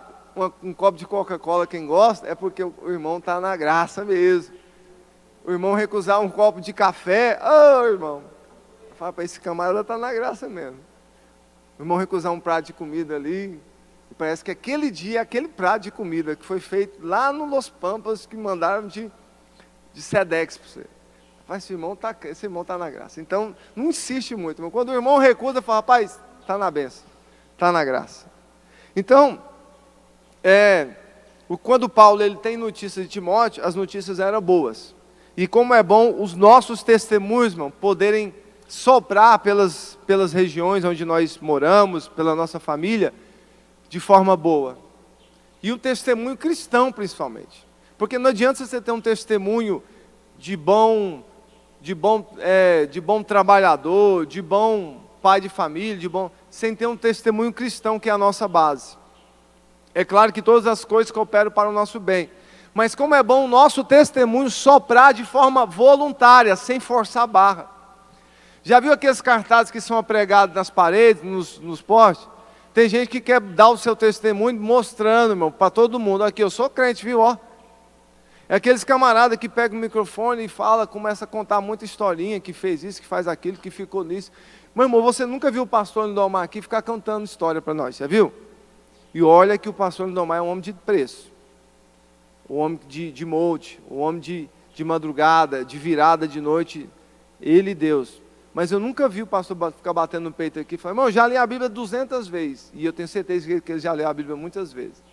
um copo de Coca-Cola, quem gosta, é porque o irmão está na graça mesmo. O irmão recusar um copo de café, irmão, fala para esse camarada está na graça mesmo. O irmão recusar um prato de comida ali, e parece que aquele dia, aquele prato de comida que foi feito lá no Los Pampas, que mandaram de Sedex para você. Rapaz, esse irmão está na graça. Então, não insiste muito, irmão. Quando o irmão recusa, fala, rapaz, está na benção, está na graça. Então, quando Paulo ele tem notícias de Timóteo, as notícias eram boas. E como é bom os nossos testemunhos, irmão, poderem soprar pelas regiões onde nós moramos, pela nossa família, de forma boa. E o testemunho cristão, principalmente. Porque não adianta você ter um testemunho de bom trabalhador, de bom pai de família, sem ter um testemunho cristão, que é a nossa base. É claro que todas as coisas cooperam para o nosso bem. Mas como é bom o nosso testemunho soprar de forma voluntária, sem forçar a barra. Já viu aqueles cartazes que são pregados nas paredes, nos postes? Tem gente que quer dar o seu testemunho mostrando, irmão, para todo mundo. Aqui, eu sou crente, viu? Ó. É aqueles camaradas que pegam o microfone e começa a contar muita historinha, que fez isso, que faz aquilo, que ficou nisso. Meu irmão, você nunca viu o pastor Lindomar aqui ficar cantando história para nós, já viu? E olha que o pastor Lindomar é um homem de preço. Um homem de molde, um homem de madrugada, de virada de noite, ele e Deus. Mas eu nunca vi o pastor ficar batendo no peito aqui e falar, irmão, eu já li a Bíblia 200 vezes. E eu tenho certeza que ele já leu a Bíblia muitas vezes.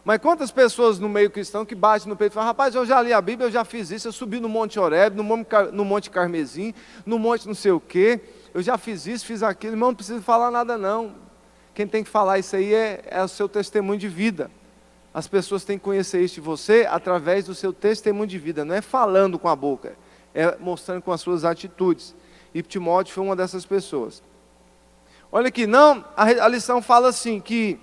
Mas quantas pessoas no meio cristão que batem no peito e falam, rapaz, eu já li a Bíblia, eu já fiz isso, eu subi no Monte Horebe, no Monte Carmesim, no Monte não sei o quê, eu já fiz isso, fiz aquilo, irmão, não precisa falar nada não. Quem tem que falar isso aí é o seu testemunho de vida. As pessoas têm que conhecer isso de você através do seu testemunho de vida, não é falando com a boca, é mostrando com as suas atitudes. E Timóteo foi uma dessas pessoas. Olha aqui, a lição fala assim, que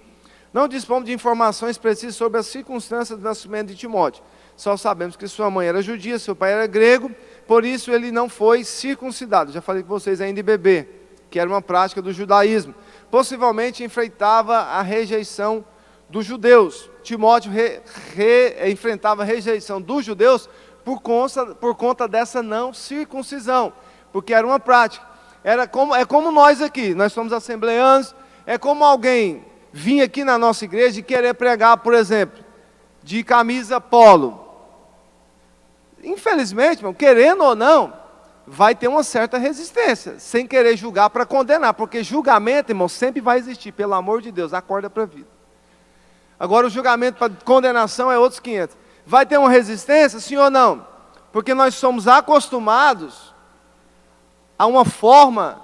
não dispomos de informações precisas sobre as circunstâncias do nascimento de Timóteo. Só sabemos que sua mãe era judia, seu pai era grego, por isso ele não foi circuncidado. Já falei com vocês ainda de bebê, que era uma prática do judaísmo. Possivelmente enfrentava a rejeição dos judeus. Timóteo enfrentava a rejeição dos judeus por conta dessa não circuncisão. Porque era uma prática, é como nós aqui, nós somos assembleanos, é como alguém vir aqui na nossa igreja e querer pregar, por exemplo, de camisa polo. Infelizmente, irmão, querendo ou não, vai ter uma certa resistência, sem querer julgar para condenar, porque julgamento, irmão, sempre vai existir, pelo amor de Deus, acorda para a vida. Agora o julgamento para condenação é outros 500. Vai ter uma resistência, sim ou não? Porque nós somos acostumados a uma forma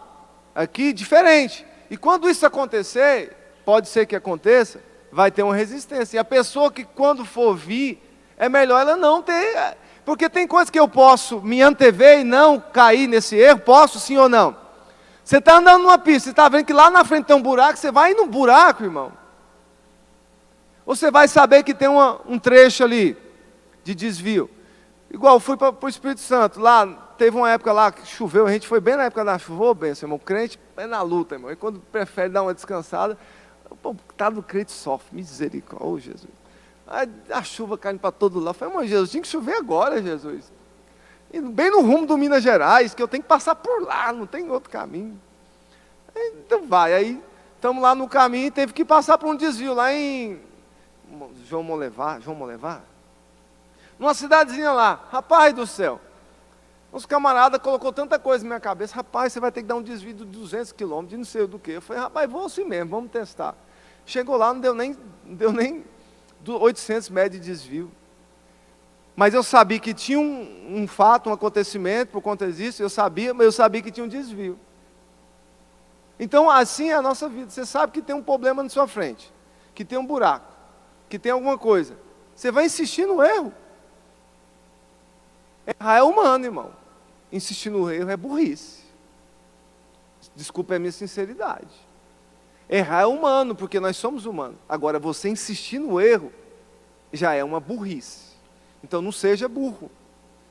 aqui diferente. E quando isso acontecer, pode ser que aconteça, vai ter uma resistência. E a pessoa que quando for vir, é melhor ela não ter. Porque tem coisas que eu posso me antever e não cair nesse erro, posso sim ou não? Você está andando numa pista, você está vendo que lá na frente tem um buraco, você vai no buraco, irmão. Ou você vai saber que tem um trecho ali de desvio. Igual eu fui para o Espírito Santo, lá teve uma época lá que choveu, a gente foi bem na época da chuva, ô benção, irmão, o crente é na luta, irmão, e quando prefere dar uma descansada, o coitado do crente sofre, misericórdia, ô Jesus. Aí a chuva caindo para todo lado, eu falei, irmão, Jesus, tinha que chover agora, Jesus. E bem no rumo do Minas Gerais, que eu tenho que passar por lá, não tem outro caminho. Então vai, aí estamos lá no caminho e teve que passar por um desvio lá em João Molevar? Numa cidadezinha lá, rapaz do céu. Os camaradas colocou tanta coisa na minha cabeça, rapaz, você vai ter que dar um desvio de 200 quilômetros, de não sei do que. Eu falei, rapaz, vou assim mesmo, vamos testar. Chegou lá, não deu nem 800 metros de desvio. Mas eu sabia que tinha um fato, um acontecimento, por conta disso, mas eu sabia que tinha um desvio. Então, assim é a nossa vida. Você sabe que tem um problema na sua frente, que tem um buraco, que tem alguma coisa. Você vai insistir no erro. Errar é humano, irmão. Insistir no erro é burrice. Desculpa a minha sinceridade. Errar é humano, porque nós somos humanos. Agora, você insistir no erro, já é uma burrice. Então, não seja burro.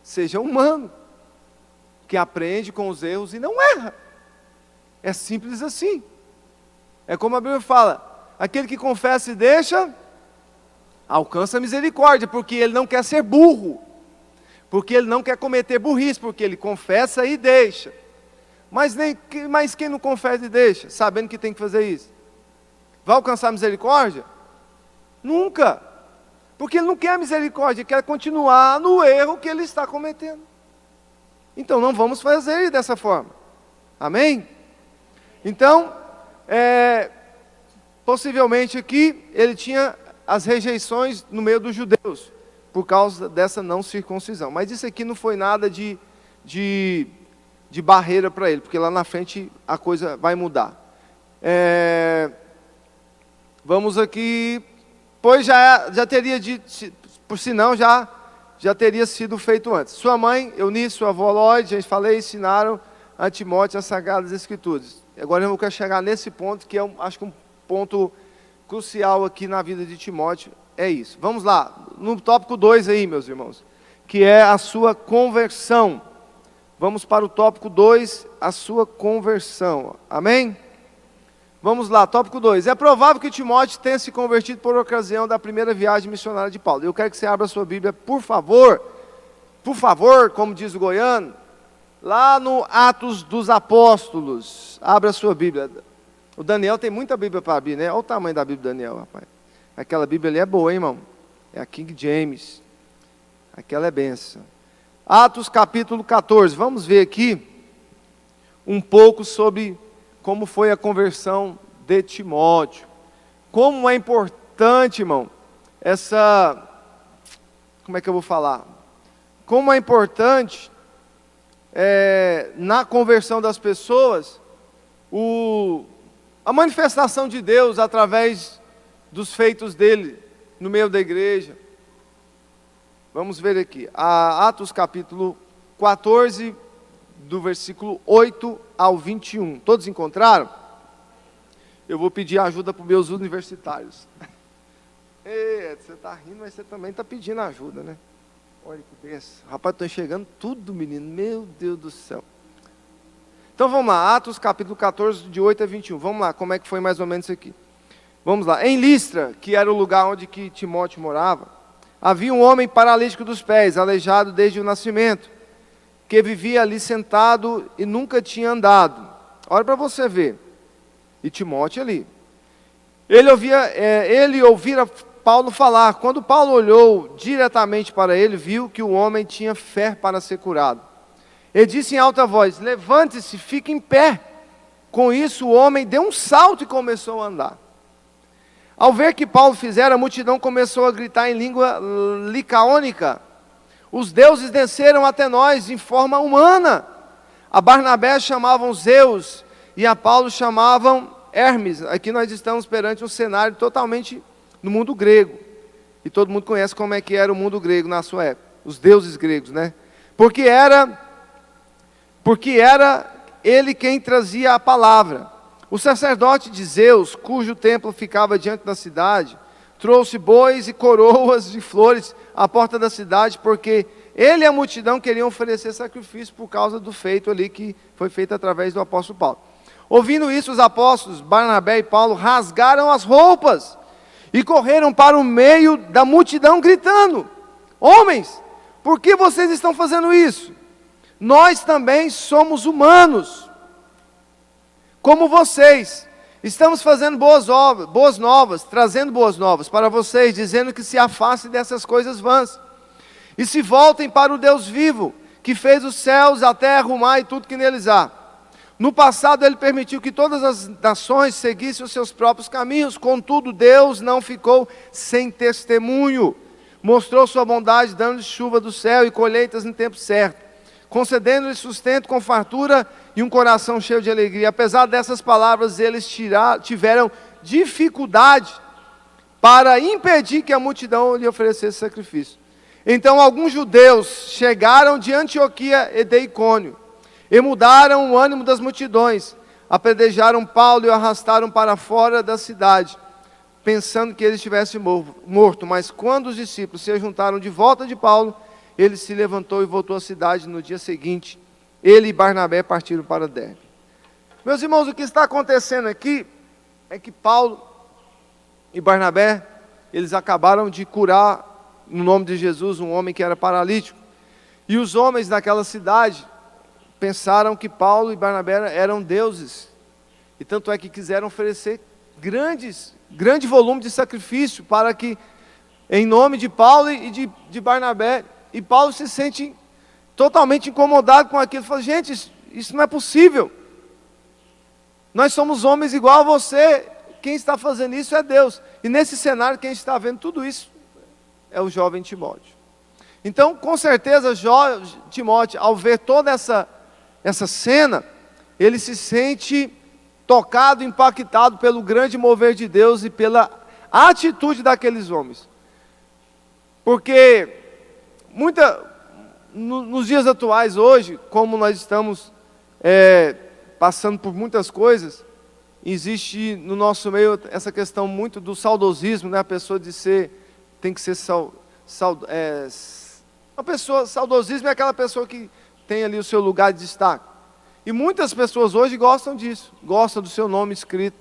Seja humano, que aprende com os erros e não erra. É simples assim. É como a Bíblia fala, aquele que confessa e deixa, alcança a misericórdia, porque ele não quer ser burro. Porque ele não quer cometer burrice, porque ele confessa e deixa. Mas quem não confessa e deixa, sabendo que tem que fazer isso, vai alcançar a misericórdia? Nunca. Porque ele não quer a misericórdia, ele quer continuar no erro que ele está cometendo. Então não vamos fazer dessa forma. Amém? Então, possivelmente aqui, ele tinha as rejeições no meio dos judeus, por causa dessa não circuncisão. Mas isso aqui não foi nada de barreira para ele, porque lá na frente a coisa vai mudar. Vamos aqui, pois já teria dito, por sinal já teria sido feito antes. Sua mãe, Eunice, sua avó Lloyd, já falei, ensinaram a Timóteo as Sagradas Escrituras. Agora eu quero chegar nesse ponto, que acho que um ponto crucial aqui na vida de Timóteo, é isso. Vamos lá, no tópico 2 aí, meus irmãos, que é a sua conversão. Vamos para o tópico 2, a sua conversão. Amém? Vamos lá, tópico 2. É provável que Timóteo tenha se convertido por ocasião da primeira viagem missionária de Paulo. Eu quero que você abra a sua Bíblia, por favor, como diz o goiano, lá no Atos dos Apóstolos. Abra a sua Bíblia. O Daniel tem muita Bíblia para abrir, né? Olha o tamanho da Bíblia do Daniel, rapaz. Aquela Bíblia ali é boa, hein, irmão? É a King James. Aquela é benção. Atos capítulo 14. Vamos ver aqui um pouco sobre como foi a conversão de Timóteo. Como é importante, irmão, como é que eu vou falar? Como é importante na conversão das pessoas a manifestação de Deus através dos feitos dele no meio da igreja. Vamos ver aqui, Atos capítulo 14, do versículo 8 ao 21. Todos encontraram? Eu vou pedir ajuda para os meus universitários. Você está rindo, mas você também está pedindo ajuda, né? Olha que benção. Rapaz, estou enxergando tudo, menino. Meu Deus do céu. Então vamos lá, Atos capítulo 14, de 8 a 21. Vamos lá, como é que foi mais ou menos isso aqui. Vamos lá. Em Listra, que era o lugar onde que Timóteo morava, havia um homem paralítico dos pés, aleijado desde o nascimento, que vivia ali sentado e nunca tinha andado. Olha para você ver. E Timóteo ali. Ele ouvira Paulo falar. Quando Paulo olhou diretamente para ele, viu que o homem tinha fé para ser curado. Ele disse em alta voz: levante-se, fique em pé. Com isso o homem deu um salto e começou a andar. Ao ver que Paulo fizera, a multidão começou a gritar em língua licaônica: os deuses desceram até nós em forma humana. A Barnabé chamavam Zeus e a Paulo chamavam Hermes. Aqui nós estamos perante um cenário totalmente no mundo grego. E todo mundo conhece como é que era o mundo grego na sua época. Os deuses gregos, né? Porque era ele quem trazia a palavra. O sacerdote de Zeus, cujo templo ficava diante da cidade, trouxe bois e coroas de flores à porta da cidade, porque ele e a multidão queriam oferecer sacrifício por causa do feito ali que foi feito através do apóstolo Paulo. Ouvindo isso, os apóstolos Barnabé e Paulo rasgaram as roupas e correram para o meio da multidão gritando: homens, por que vocês estão fazendo isso? Nós também somos humanos, como vocês. Estamos fazendo boas novas, trazendo boas novas para vocês, dizendo que se afastem dessas coisas vãs e se voltem para o Deus vivo, que fez os céus, a terra, o mar e tudo que neles há. No passado ele permitiu que todas as nações seguissem os seus próprios caminhos, contudo Deus não ficou sem testemunho. Mostrou sua bondade, dando-lhes chuva do céu e colheitas no tempo certo, concedendo-lhes sustento com fartura e um coração cheio de alegria. Apesar dessas palavras, eles tiveram dificuldade para impedir que a multidão lhe oferecesse sacrifício. Então alguns judeus chegaram de Antioquia e de Icônio, e mudaram o ânimo das multidões, apedrejaram Paulo e o arrastaram para fora da cidade, pensando que ele estivesse morto. Mas quando os discípulos se juntaram de volta de Paulo, ele se levantou e voltou à cidade. No dia seguinte, ele e Barnabé partiram para Derbe. Meus irmãos, o que está acontecendo aqui é que Paulo e Barnabé, eles acabaram de curar, no nome de Jesus, um homem que era paralítico. E os homens daquela cidade pensaram que Paulo e Barnabé eram deuses, e tanto é que quiseram oferecer grande volume de sacrifício, para que, em nome de Paulo e de Barnabé, e Paulo se sente totalmente incomodado com aquilo, fala: gente, isso não é possível, nós somos homens igual a você, quem está fazendo isso é Deus. E nesse cenário, quem está vendo tudo isso é o jovem Timóteo. Então, com certeza, Timóteo, ao ver toda essa cena, ele se sente tocado, impactado pelo grande mover de Deus e pela atitude daqueles homens. Porque nos dias atuais hoje, como nós estamos passando por muitas coisas, existe no nosso meio essa questão muito do saudosismo, né? A pessoa tem que ser uma pessoa, saudosismo é aquela pessoa que tem ali o seu lugar de destaque. E muitas pessoas hoje gostam disso, gostam do seu nome escrito,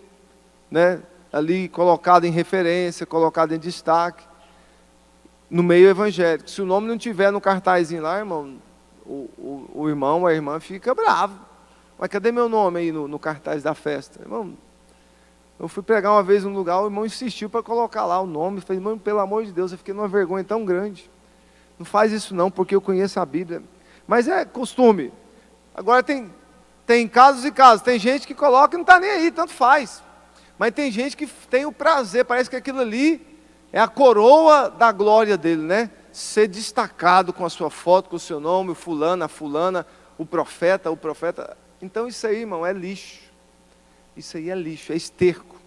né, ali colocado em referência, colocado em destaque, no meio evangélico. Se o nome não tiver no cartazinho lá, irmão, o irmão ou a irmã fica bravo. Mas cadê meu nome aí no cartaz da festa? Irmão, eu fui pregar uma vez num lugar, o irmão insistiu para colocar lá o nome. Eu falei: irmão, pelo amor de Deus, eu fiquei numa vergonha tão grande. Não faz isso não, porque eu conheço a Bíblia. Mas é costume. Agora tem casos e casos. Tem gente que coloca e não está nem aí, tanto faz. Mas tem gente que tem o prazer, parece que aquilo ali é a coroa da glória dele, né? Ser destacado com a sua foto, com o seu nome, o fulano, a fulana, o profeta. Então isso aí, irmão, é lixo. Isso aí é lixo, é esterco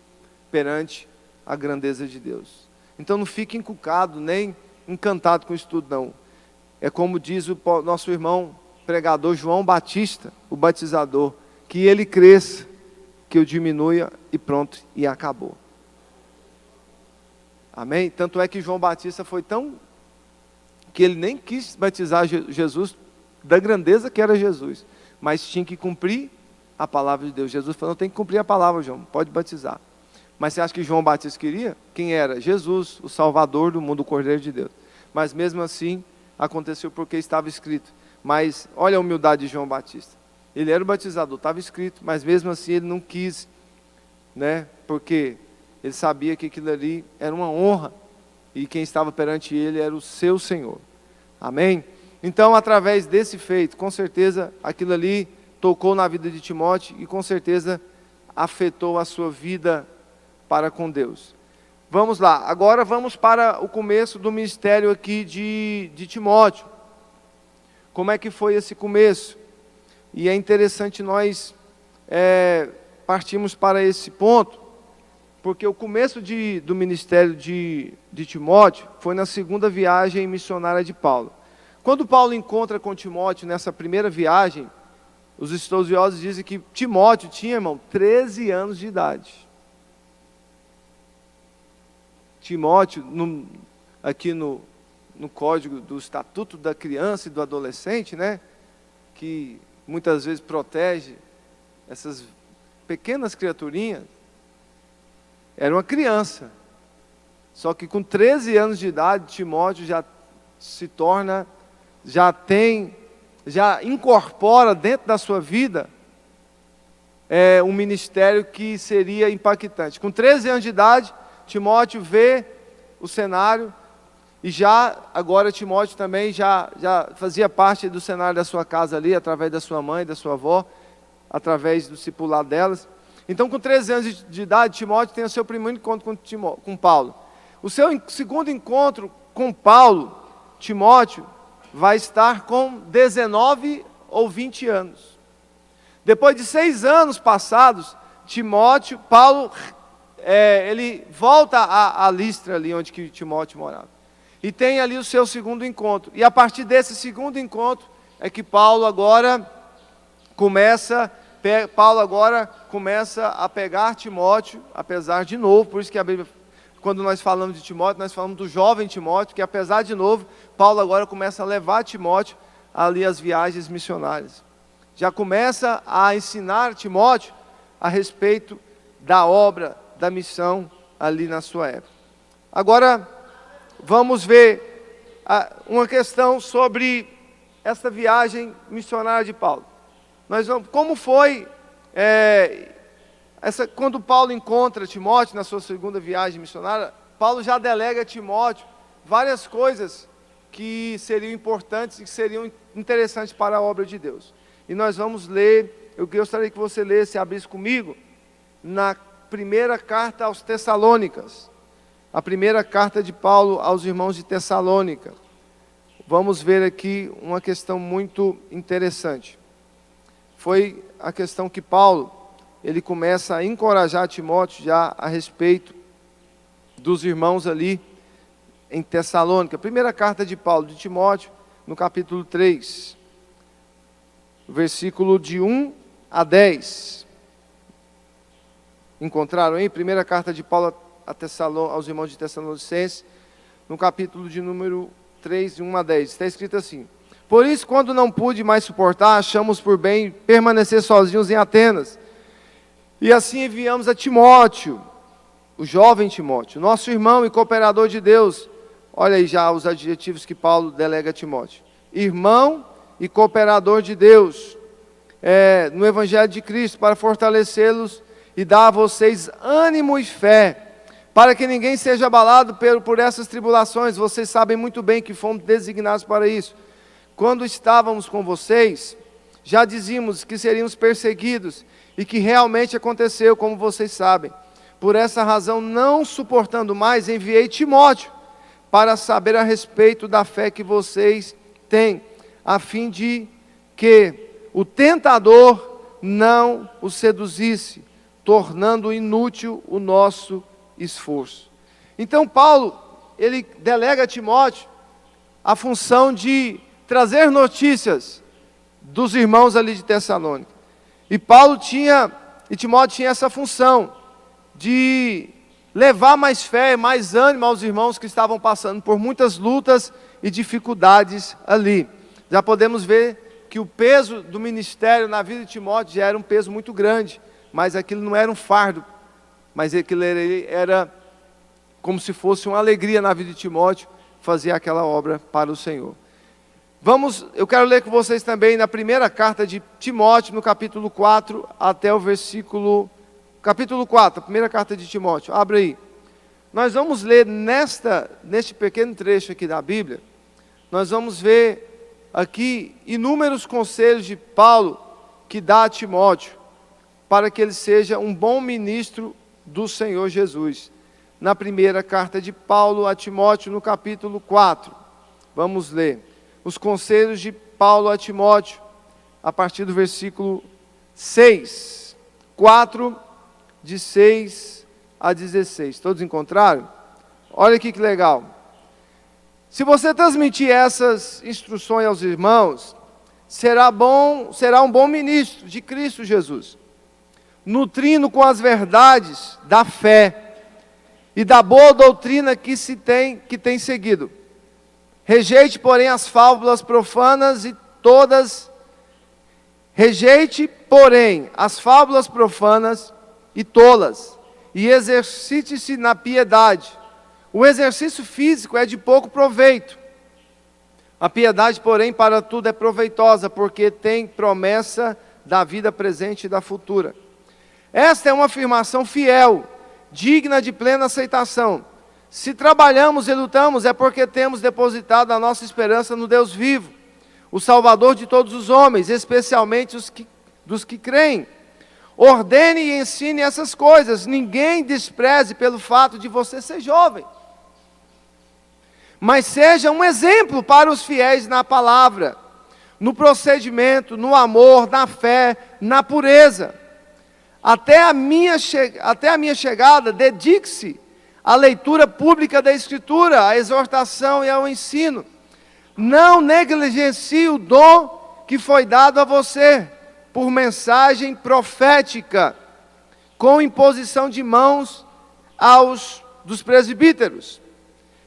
perante a grandeza de Deus. Então não fique encucado, nem encantado com isso tudo, não. É como diz o nosso irmão pregador João Batista, o batizador: que ele cresça, que eu diminua, e pronto, e acabou. Amém? Tanto é que João Batista foi tão, que ele nem quis batizar Jesus, da grandeza que era Jesus, mas tinha que cumprir a palavra de Deus. Jesus falou: tem que cumprir a palavra, João, pode batizar. Mas você acha que João Batista queria? Quem era? Jesus, o Salvador do mundo, o Cordeiro de Deus. Mas mesmo assim, aconteceu porque estava escrito. Mas olha a humildade de João Batista. Ele era o batizador, estava escrito, mas mesmo assim ele não quis, né? Porque ele sabia que aquilo ali era uma honra, e quem estava perante ele era o seu Senhor. Amém? Então, através desse feito, com certeza, aquilo ali tocou na vida de Timóteo, e com certeza afetou a sua vida para com Deus. Vamos lá, agora vamos para o começo do ministério aqui de Timóteo. Como é que foi esse começo? E é interessante nós partirmos para esse ponto, porque o começo do ministério de Timóteo foi na segunda viagem missionária de Paulo. Quando Paulo encontra com Timóteo nessa primeira viagem, os estudiosos dizem que Timóteo tinha, irmão, 13 anos de idade. Timóteo, aqui no código do Estatuto da Criança e do Adolescente, né, que muitas vezes protege essas pequenas criaturinhas, era uma criança. Só que com 13 anos de idade, Timóteo já se torna, já incorpora dentro da sua vida um ministério que seria impactante. Com 13 anos de idade, Timóteo vê o cenário, e agora Timóteo também já fazia parte do cenário da sua casa ali, através da sua mãe, da sua avó, através do discipulado delas. Então, com 13 anos de idade, Timóteo tem o seu primeiro encontro com Paulo. O seu segundo encontro com Paulo, Timóteo, vai estar com 19 ou 20 anos. Depois de 6 anos passados, Paulo, ele volta a Listra, ali onde que Timóteo morava. E tem ali o seu segundo encontro. E a partir desse segundo encontro, é que Paulo agora começa a pegar Timóteo, apesar de novo, por isso que a Bíblia, quando nós falamos de Timóteo, nós falamos do jovem Timóteo, que apesar de novo, Paulo agora começa a levar Timóteo ali às viagens missionárias. Já começa a ensinar Timóteo a respeito da obra, da missão ali na sua época. Agora, vamos ver uma questão sobre essa viagem missionária de Paulo. Como foi, quando Paulo encontra Timóteo na sua segunda viagem missionária, Paulo já delega a Timóteo várias coisas que seriam importantes e que seriam interessantes para a obra de Deus. E nós vamos ler, eu gostaria que você lesse, abrisse comigo, na primeira carta aos Tessalônicas, a primeira carta de Paulo aos irmãos de Tessalônica. Vamos ver aqui uma questão muito interessante. Foi a questão que Paulo, ele começa a encorajar Timóteo já a respeito dos irmãos ali em Tessalônica. Primeira carta de Paulo de Timóteo, no capítulo 3, versículo de 1 a 10. Encontraram aí? Primeira carta de Paulo aos irmãos de Tessalonicenses, no capítulo de número 3, de 1 a 10. Está escrito assim: por isso, quando não pude mais suportar, achamos por bem permanecer sozinhos em Atenas. E assim enviamos a Timóteo, o jovem Timóteo, nosso irmão e cooperador de Deus. Olha aí já os adjetivos que Paulo delega a Timóteo. Irmão e cooperador de Deus, no Evangelho de Cristo, para fortalecê-los e dar a vocês ânimo e fé, para que ninguém seja abalado por essas tribulações. Vocês sabem muito bem que fomos designados para isso. Quando estávamos com vocês, já dizíamos que seríamos perseguidos, e que realmente aconteceu, como vocês sabem. Por essa razão, não suportando mais, enviei Timóteo, para saber a respeito da fé que vocês têm, a fim de que o tentador não os seduzisse, tornando inútil o nosso esforço. Então Paulo, ele delega a Timóteo a função de trazer notícias dos irmãos ali de Tessalônica. E Timóteo tinha essa função de levar mais fé, mais ânimo aos irmãos que estavam passando por muitas lutas e dificuldades ali. Já podemos ver que o peso do ministério na vida de Timóteo já era um peso muito grande, mas aquilo não era um fardo, mas aquilo era como se fosse uma alegria na vida de Timóteo, fazer aquela obra para o Senhor. Eu quero ler com vocês também na primeira carta de Timóteo, no capítulo 4, até o capítulo 4, a primeira carta de Timóteo, abre aí. Nós vamos ler neste pequeno trecho aqui da Bíblia, nós vamos ver aqui inúmeros conselhos de Paulo que dá a Timóteo, para que ele seja um bom ministro do Senhor Jesus. Na primeira carta de Paulo a Timóteo, no capítulo 4, vamos ler os conselhos de Paulo a Timóteo, a partir do versículo 6, 4, de 6 a 16. Todos encontraram? Olha aqui que legal. Se você transmitir essas instruções aos irmãos, será um bom ministro de Cristo Jesus, nutrindo com as verdades da fé e da boa doutrina que tem seguido. Rejeite, porém, as fábulas profanas e todas. Rejeite, porém, as fábulas profanas e tolas, e exercite-se na piedade. O exercício físico é de pouco proveito. A piedade, porém, para tudo é proveitosa, porque tem promessa da vida presente e da futura. Esta é uma afirmação fiel, digna de plena aceitação. Se trabalhamos e lutamos, é porque temos depositado a nossa esperança no Deus vivo, o Salvador de todos os homens, especialmente dos que creem. Ordene e ensine essas coisas. Ninguém despreze pelo fato de você ser jovem, mas seja um exemplo para os fiéis na palavra, no procedimento, no amor, na fé, na pureza. Até a minha chegada, dedique-se à leitura pública da Escritura, à exortação e ao ensino. Não negligencie o dom que foi dado a você, por mensagem profética, com imposição de mãos dos presbíteros.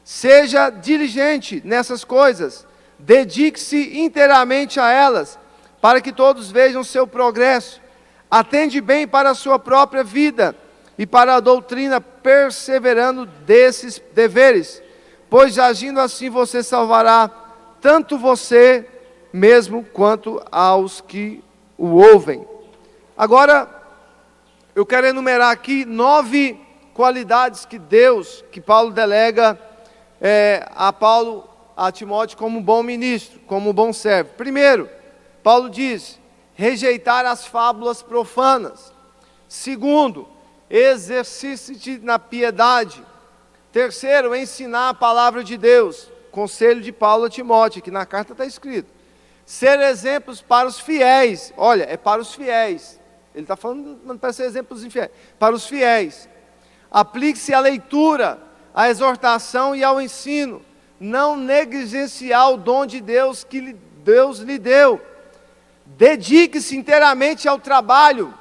Seja diligente nessas coisas, dedique-se inteiramente a elas, para que todos vejam seu progresso. Atende bem para a sua própria vida e para a doutrina, perseverando desses deveres, pois agindo assim você salvará tanto você mesmo quanto aos que o ouvem. Agora, eu quero enumerar aqui 9 qualidades que Paulo delega a Timóteo como um bom ministro, como um bom servo. Primeiro, Paulo diz: rejeitar as fábulas profanas. Segundo, exercite-te na piedade. Terceiro, ensinar a palavra de Deus. Conselho de Paulo a Timóteo, que na carta está escrito. Ser exemplos para os fiéis. Olha, é para os fiéis. Ele está falando, não para ser exemplos infiéis. Para os fiéis. Aplique-se à leitura, à exortação e ao ensino. Não negligenciar o dom de Deus que Deus lhe deu. Dedique-se inteiramente ao trabalho,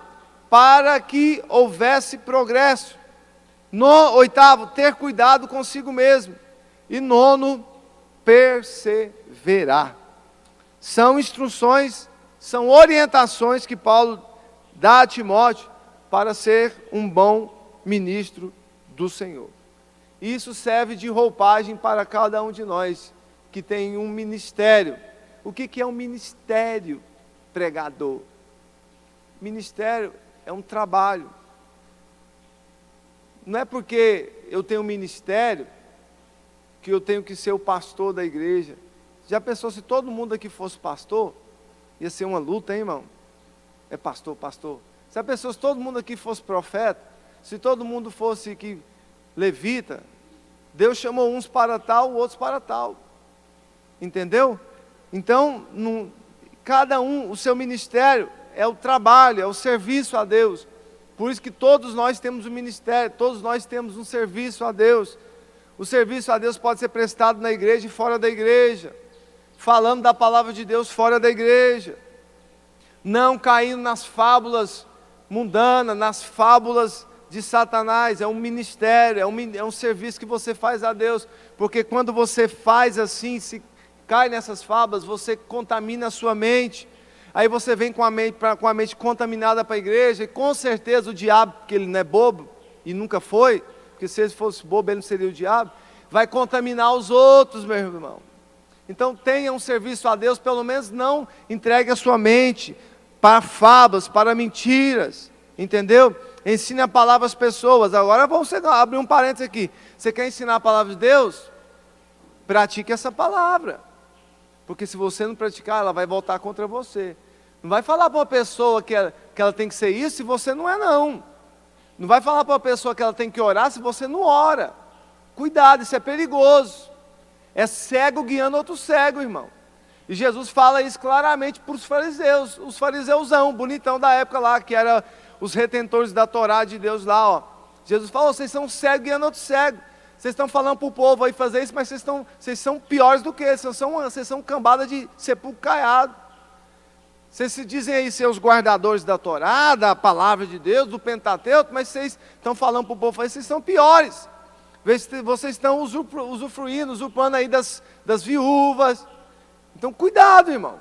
para que houvesse progresso. Oitavo, ter cuidado consigo mesmo. E nono, perseverar. São instruções, são orientações que Paulo dá a Timóteo para ser um bom ministro do Senhor. Isso serve de roupagem para cada um de nós que tem um ministério. O que é um ministério pregador? Ministério é um trabalho. Não é porque eu tenho um ministério que eu tenho que ser o pastor da igreja. Já pensou se todo mundo aqui fosse pastor? Ia ser uma luta, hein, irmão? É pastor, pastor. Já pensou se todo mundo aqui fosse profeta? Se todo mundo fosse levita? Deus chamou uns para tal, outros para tal. Entendeu? Então, cada um, o seu ministério é o trabalho, é o serviço a Deus. Por isso que todos nós temos um ministério, todos nós temos um serviço a Deus. O serviço a Deus pode ser prestado na igreja e fora da igreja, falando da palavra de Deus fora da igreja, não caindo nas fábulas mundanas, nas fábulas de Satanás. É um ministério, é um serviço que você faz a Deus, porque quando você faz assim, se cai nessas fábulas, você contamina a sua mente. Aí você vem com a mente contaminada para a igreja, e com certeza o diabo, porque ele não é bobo, e nunca foi, porque se ele fosse bobo, ele não seria o diabo, vai contaminar os outros, meu irmão. Então tenha um serviço a Deus, pelo menos não entregue a sua mente para fábulas, para mentiras, entendeu? Ensine a palavra às pessoas. Agora vamos abrir um parênteses aqui. Você quer ensinar a palavra de Deus? Pratique essa palavra. Porque se você não praticar, ela vai voltar contra você. Não vai falar para uma pessoa que ela tem que ser isso, se você não é não. Não vai falar para uma pessoa que ela tem que orar, se você não ora. Cuidado, isso é perigoso. É cego guiando outro cego, irmão. E Jesus fala isso claramente para os fariseus. Os fariseusão, bonitão da época lá, que era os retentores da Torá de Deus lá, ó. Jesus falou: vocês são cegos guiando outro cego. Vocês estão falando para o povo aí fazer isso, mas vocês são piores do que eles. Vocês são cambada de sepulcro caiado. Vocês se dizem aí ser os guardadores da Torá, da palavra de Deus, do Pentateuco, mas vocês estão falando para o povo, vocês são piores. Vocês estão usufruindo, usurpando aí das viúvas. Então cuidado, irmão.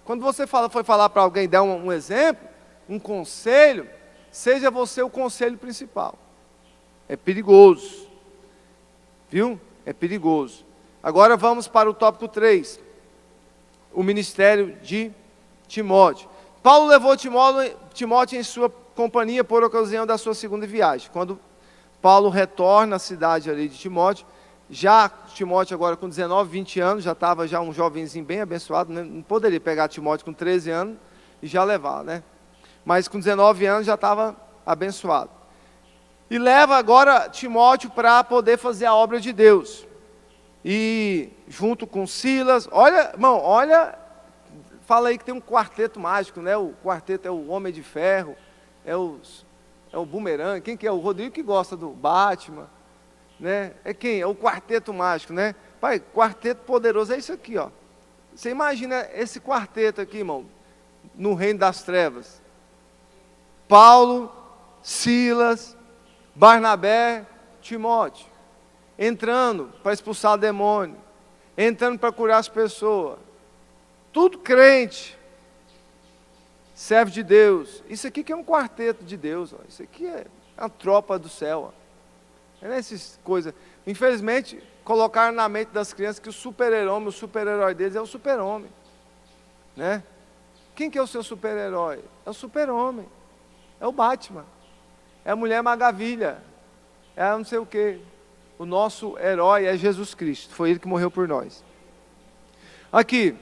Quando você foi falar para alguém, dar um exemplo, um conselho, seja você o conselho principal. É perigoso. Viu? É perigoso. Agora vamos para o tópico 3. O ministério de Timóteo. Paulo levou Timóteo em sua companhia por ocasião da sua segunda viagem. Quando Paulo retorna à cidade ali de Timóteo, já Timóteo agora com 19, 20 anos, já estava já um jovenzinho bem abençoado, né? Não poderia pegar Timóteo com 13 anos e já levar, né? mas com 19 anos já estava abençoado. E leva agora Timóteo para poder fazer a obra de Deus. E junto com Silas, olha, irmão, olha, fala aí que tem um quarteto mágico, né? O quarteto é o Homem de Ferro, é o Boomerang. Quem que é? O Rodrigo que gosta do Batman, né? É quem? É o quarteto mágico, né? Pai, quarteto poderoso é isso aqui, ó. Você imagina esse quarteto aqui, irmão, no reino das trevas. Paulo, Silas, Barnabé, Timóteo, entrando para expulsar o demônio, entrando para curar as pessoas, tudo crente, servo de Deus. Isso aqui que é um quarteto de Deus, ó. Isso aqui é a tropa do céu, ó. É essas coisas. Infelizmente, colocaram na mente das crianças que o super-herói deles é o super-homem, né? Quem que é o seu super-herói? É o super-homem, é o Batman, é a Mulher Maravilha, é não sei o quê. O nosso herói é Jesus Cristo, foi Ele que morreu por nós. Aqui,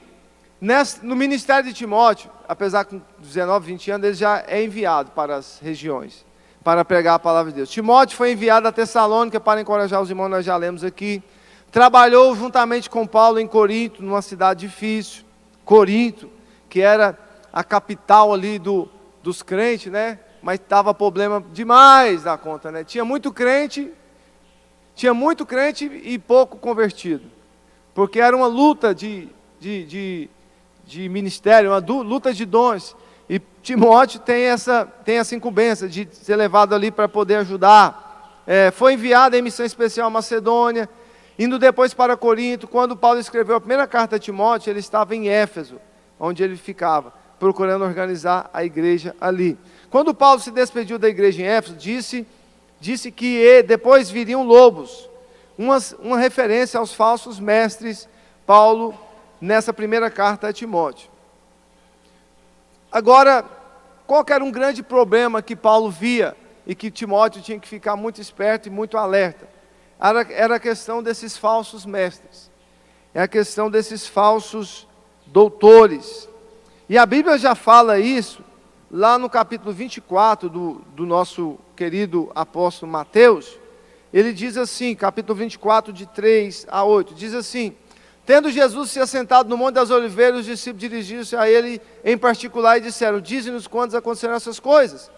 no ministério de Timóteo, apesar que com 19, 20 anos, ele já é enviado para as regiões, para pregar a palavra de Deus. Timóteo foi enviado a Tessalônica para encorajar os irmãos, nós já lemos aqui. Trabalhou juntamente com Paulo em Corinto, numa cidade difícil, Corinto, que era a capital ali dos crentes, né? Mas estava problema demais da conta, né? Tinha muito crente e pouco convertido, porque era uma luta de ministério, uma luta de dons, e Timóteo tem essa incumbência de ser levado ali para poder ajudar. Foi enviado em missão especial à Macedônia, indo depois para Corinto. Quando Paulo escreveu a primeira carta a Timóteo, ele estava em Éfeso, onde ele ficava, procurando organizar a igreja ali. Quando Paulo se despediu da igreja em Éfeso, disse que depois viriam lobos, uma referência aos falsos mestres, Paulo, nessa primeira carta a Timóteo. Agora, qual que era um grande problema que Paulo via, e que Timóteo tinha que ficar muito esperto e muito alerta? Era a questão desses falsos mestres, é a questão desses falsos doutores. E a Bíblia já fala isso, lá no capítulo 24 do nosso querido apóstolo Mateus. Ele diz assim, capítulo 24, de 3 a 8, diz assim: tendo Jesus se assentado no Monte das Oliveiras, os discípulos dirigiram-se a ele em particular e disseram: dize-nos quando acontecerão essas coisas,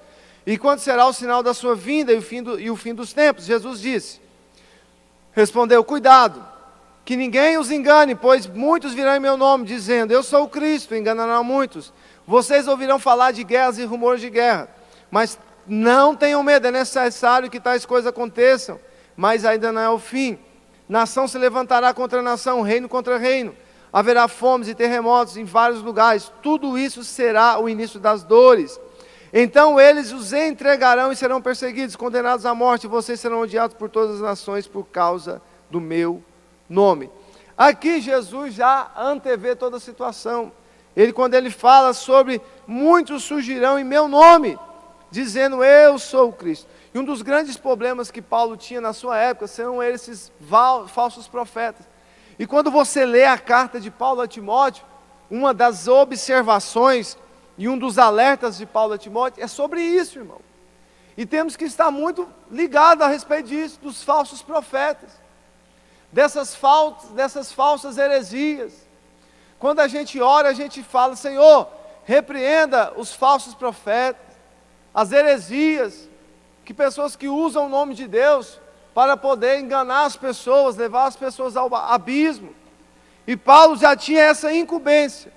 e quando será o sinal da sua vinda e o fim dos tempos. Jesus respondeu: cuidado, que ninguém os engane, pois muitos virão em meu nome, dizendo: eu sou o Cristo, enganarão muitos. Vocês ouvirão falar de guerras e rumores de guerra, mas não tenham medo, é necessário que tais coisas aconteçam, mas ainda não é o fim. Nação se levantará contra nação, reino contra reino, haverá fomes e terremotos em vários lugares, tudo isso será o início das dores. Então eles os entregarão e serão perseguidos, condenados à morte, e vocês serão odiados por todas as nações por causa do meu nome. Aqui Jesus já antevê toda a situação. Quando ele fala sobre muitos surgirão em meu nome, dizendo: eu sou o Cristo. E um dos grandes problemas que Paulo tinha na sua época são esses falsos profetas. E quando você lê a carta de Paulo a Timóteo, uma das observações e um dos alertas de Paulo a Timóteo é sobre isso, irmão. E temos que estar muito ligados a respeito disso, dos falsos profetas, dessas falsas heresias. Quando a gente ora, a gente fala: Senhor, repreenda os falsos profetas, as heresias, que pessoas que usam o nome de Deus para poder enganar as pessoas, levar as pessoas ao abismo. E Paulo já tinha essa incumbência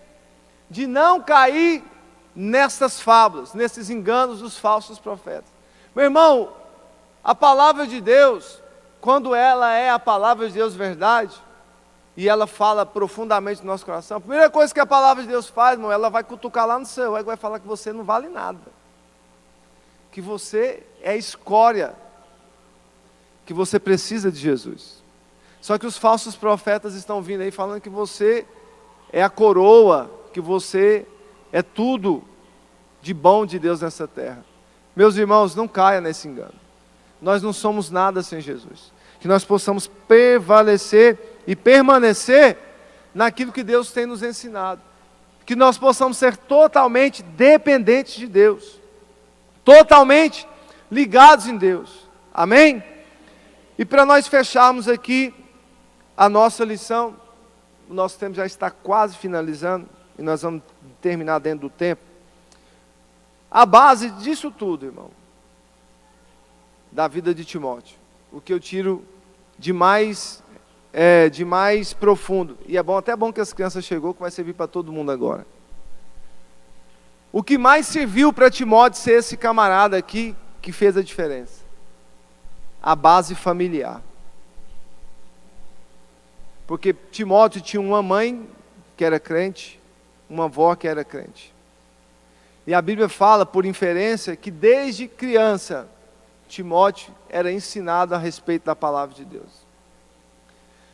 de não cair nessas fábulas, nesses enganos dos falsos profetas. Meu irmão, a palavra de Deus, quando ela é a palavra de Deus verdade, e ela fala profundamente no nosso coração, a primeira coisa que a palavra de Deus faz, irmão, ela vai cutucar lá no céu, ela vai falar que você não vale nada, que você é escória, que você precisa de Jesus. Só que os falsos profetas estão vindo aí falando que você é a coroa, que você é tudo de bom de Deus nessa terra. Meus irmãos, não caia nesse engano. Nós não somos nada sem Jesus. Que nós possamos prevalecer e permanecer naquilo que Deus tem nos ensinado. que nós possamos ser totalmente dependentes de Deus, totalmente ligados em Deus, amém? E para nós fecharmos aqui a nossa lição, o nosso tempo já está quase finalizando, e nós vamos terminar dentro do tempo. A base disso tudo, irmão, da vida de Timóteo, o que eu tiro de mais profundo, e até bom que as crianças chegou, que vai servir para todo mundo agora. O que mais serviu para Timóteo ser esse camarada aqui, que fez a diferença? A base familiar. Porque Timóteo tinha uma mãe que era crente, uma avó que era crente. E a Bíblia fala, por inferência, que desde criança, Timóteo era ensinado a respeito da palavra de Deus.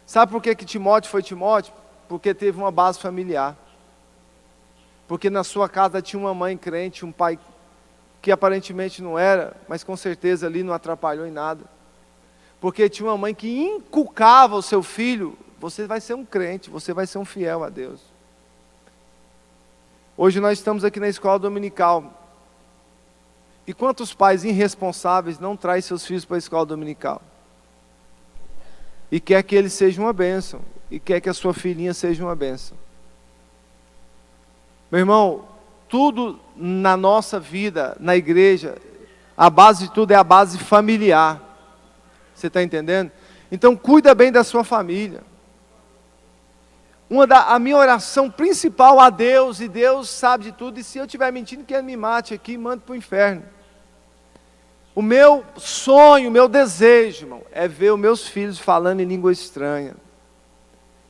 Sabe por que Timóteo foi Timóteo? Porque teve uma base familiar. Porque na sua casa tinha uma mãe crente, um pai que aparentemente não era, mas com certeza ali não atrapalhou em nada. Porque tinha uma mãe que inculcava ao seu filho: você vai ser um crente, você vai ser um fiel a Deus. Hoje nós estamos aqui na escola dominical. E quantos pais irresponsáveis não trazem seus filhos para a escola dominical? E quer que eles sejam uma bênção. E quer que a sua filhinha seja uma bênção. Meu irmão, tudo na nossa vida, na igreja, a base de tudo é a base familiar. Você está entendendo? Então cuida bem da sua família. A minha oração principal a Deus, e Deus sabe de tudo, e se eu estiver mentindo, que Ele me mate aqui e mande para o inferno. O meu sonho, o meu desejo, irmão, é ver os meus filhos falando em língua estranha,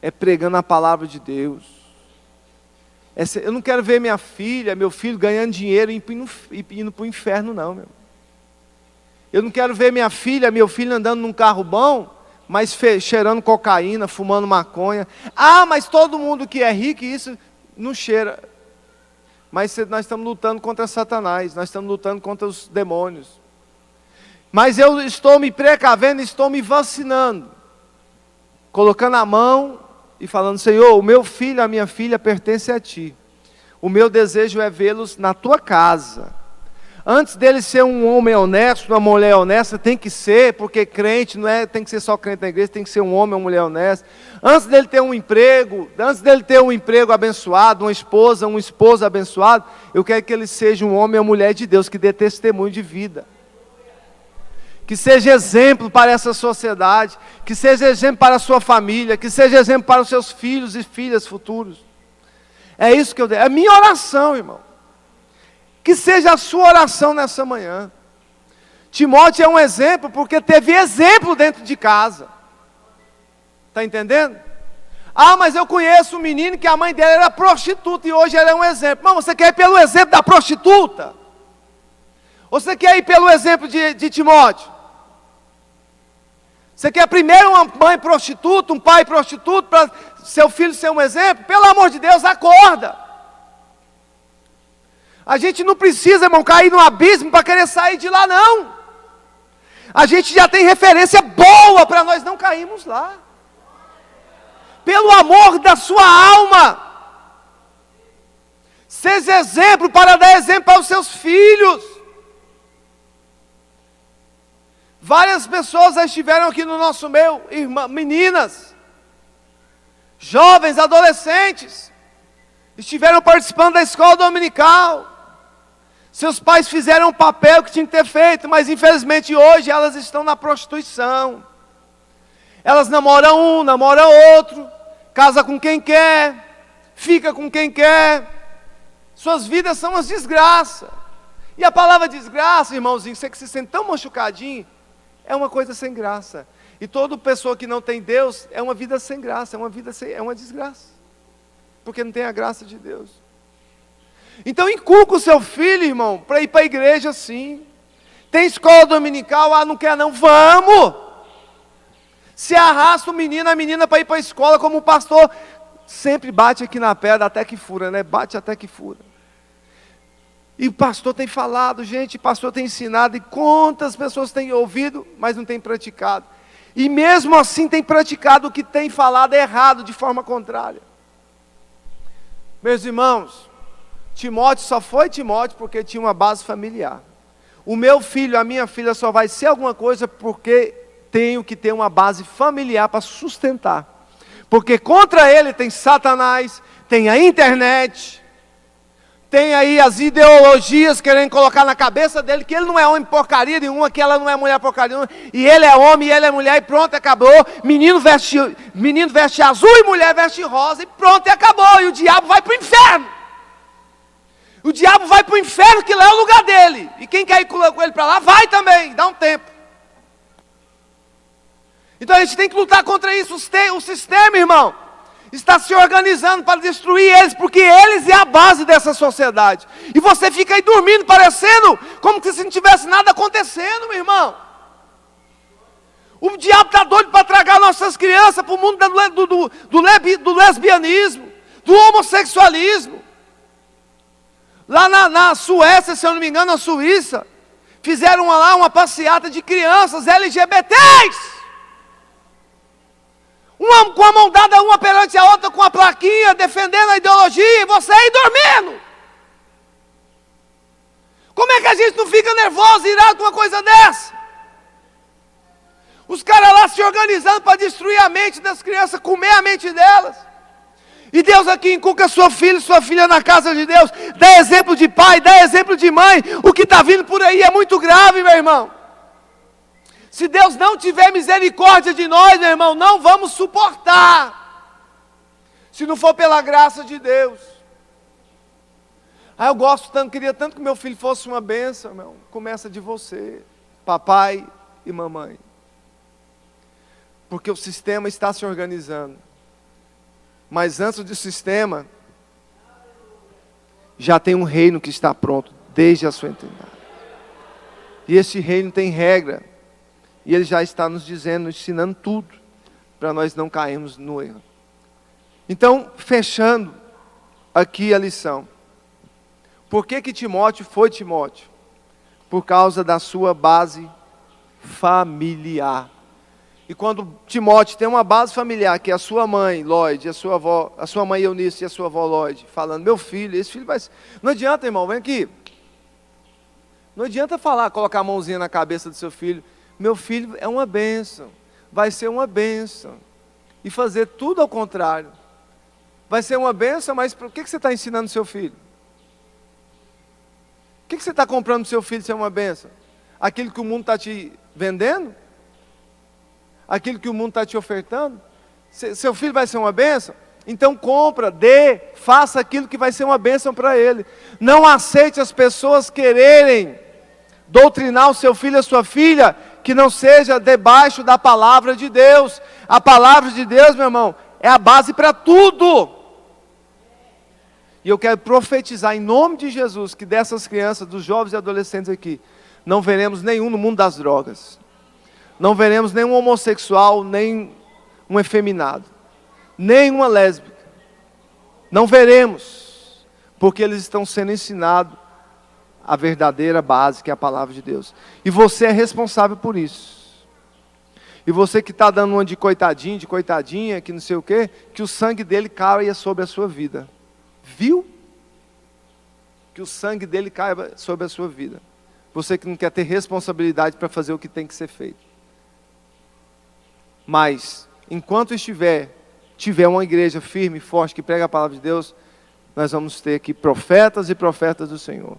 é pregando a palavra de Deus. Eu não quero ver minha filha, meu filho ganhando dinheiro e indo para o inferno, não, meu. Eu não quero ver minha filha, meu filho andando num carro bom, mas cheirando cocaína, fumando maconha. Ah, mas todo mundo que é rico, isso não cheira. Mas nós estamos lutando contra Satanás, nós estamos lutando contra os demônios. Mas eu estou me precavendo, estou me vacinando, colocando a mão e falando: Senhor, o meu filho, a minha filha pertence a Ti. O meu desejo é vê-los na Tua casa. Antes dele ser um homem honesto, uma mulher honesta, tem que ser, porque crente não tem que ser só crente na igreja, tem que ser um homem ou uma mulher honesta. Antes dele ter um emprego, abençoado, uma esposa, um esposo abençoado, eu quero que ele seja um homem ou mulher de Deus, que dê testemunho de vida. Que seja exemplo para essa sociedade, que seja exemplo para a sua família, que seja exemplo para os seus filhos e filhas futuros. É isso que eu desejo, é a minha oração, irmão. Que seja a sua oração nessa manhã. Timóteo é um exemplo, porque teve exemplo dentro de casa. Está entendendo? Ah, mas eu conheço um menino que a mãe dele era prostituta e hoje ela é um exemplo. Não, você quer ir pelo exemplo da prostituta? Ou você quer ir pelo exemplo de Timóteo? Você quer primeiro uma mãe prostituta, um pai prostituto, para seu filho ser um exemplo? Pelo amor de Deus, acorda! A gente não precisa, irmão, cair no abismo para querer sair de lá, não. A gente já tem referência boa para nós não cairmos lá. Pelo amor da sua alma. Seja exemplo para dar exemplo para os seus filhos. Várias pessoas já estiveram aqui no nosso meio, meninas, jovens, adolescentes, estiveram participando da escola dominical. Seus pais fizeram o papel que tinham que ter feito, mas infelizmente hoje elas estão na prostituição. Elas namoram um, namoram outro, casa com quem quer, fica com quem quer. Suas vidas são uma desgraça. E a palavra desgraça, irmãozinho, você que se sente tão machucadinho, é uma coisa sem graça. E toda pessoa que não tem Deus é uma vida sem graça, é uma desgraça. Porque não tem a graça de Deus. Então inculca o seu filho, irmão, para ir para a igreja sim. Tem escola dominical, não quer não, vamos! Se arrasta o menino, a menina para ir para a escola, como o pastor sempre bate aqui na pedra até que fura, né? Bate até que fura. E o pastor tem falado, gente, o pastor tem ensinado, e quantas pessoas têm ouvido, mas não têm praticado. E mesmo assim tem praticado o que tem falado errado, de forma contrária. Meus irmãos, Timóteo só foi Timóteo porque tinha uma base familiar. O meu filho, a minha filha só vai ser alguma coisa porque tenho que ter uma base familiar para sustentar. Porque contra ele tem Satanás, tem a internet, tem aí as ideologias querendo colocar na cabeça dele que ele não é homem porcaria nenhuma, que ela não é mulher porcaria nenhuma, e ele é homem e ele é mulher e pronto, acabou. Menino veste azul e mulher veste rosa e pronto, e acabou. E o diabo vai para o inferno. O diabo vai para o inferno, que lá é o lugar dele. E quem quer ir com ele para lá, vai também, dá um tempo. Então a gente tem que lutar contra isso. O sistema, irmão, está se organizando para destruir eles, porque eles é a base dessa sociedade. E você fica aí dormindo, parecendo como se não tivesse nada acontecendo, meu irmão. O diabo está doido para tragar nossas crianças para o mundo do lesbianismo, do homossexualismo. Lá na Suécia, se eu não me engano, na Suíça, fizeram lá uma passeata de crianças LGBTs. Uma com a mão dada uma perante a outra, com a plaquinha, defendendo a ideologia, e você aí dormindo. Como é que a gente não fica nervoso, irado com uma coisa dessa? Os caras lá se organizando para destruir a mente das crianças, comer a mente delas. E Deus aqui inculca sua filha na casa de Deus. Dá exemplo de pai, dá exemplo de mãe. O que está vindo por aí é muito grave, meu irmão. Se Deus não tiver misericórdia de nós, meu irmão, não vamos suportar. Se não for pela graça de Deus. Eu gosto tanto, queria tanto que meu filho fosse uma bênção, meu. Começa de você, papai e mamãe. Porque o sistema está se organizando. Mas antes do sistema, já tem um reino que está pronto, desde a sua eternidade. E esse reino tem regra. E ele já está nos dizendo, ensinando tudo, para nós não cairmos no erro. Então, fechando aqui a lição. Por que Timóteo foi Timóteo? Por causa da sua base familiar. E quando Timóteo tem uma base familiar, que é a sua mãe, Lloyd, a sua avó, a sua mãe Eunice e a sua avó Lloyd, falando, meu filho, esse filho vai... Não adianta, irmão, vem aqui. Não adianta colocar a mãozinha na cabeça do seu filho, meu filho é uma bênção, vai ser uma bênção. E fazer tudo ao contrário. Vai ser uma bênção, mas por que você está ensinando seu filho? O que você está comprando para o seu filho ser uma bênção? Aquilo que o mundo está te vendendo? Aquilo que o mundo está te ofertando? Seu filho vai ser uma bênção? Então compra, dê, faça aquilo que vai ser uma bênção para ele. Não aceite as pessoas quererem doutrinar o seu filho e a sua filha, que não seja debaixo da palavra de Deus. A palavra de Deus, meu irmão, é a base para tudo. E eu quero profetizar em nome de Jesus, que dessas crianças, dos jovens e adolescentes aqui, não veremos nenhum no mundo das drogas. Não veremos nenhum homossexual, nem um efeminado, nem uma lésbica. Não veremos, porque eles estão sendo ensinados a verdadeira base, que é a palavra de Deus. E você é responsável por isso. E você que está dando uma de coitadinho, de coitadinha, que não sei o quê, que o sangue dele caia sobre a sua vida. Viu? Que o sangue dele caia sobre a sua vida. Você que não quer ter responsabilidade para fazer o que tem que ser feito. Mas, enquanto tiver uma igreja firme e forte que prega a palavra de Deus, nós vamos ter aqui profetas e profetas do Senhor.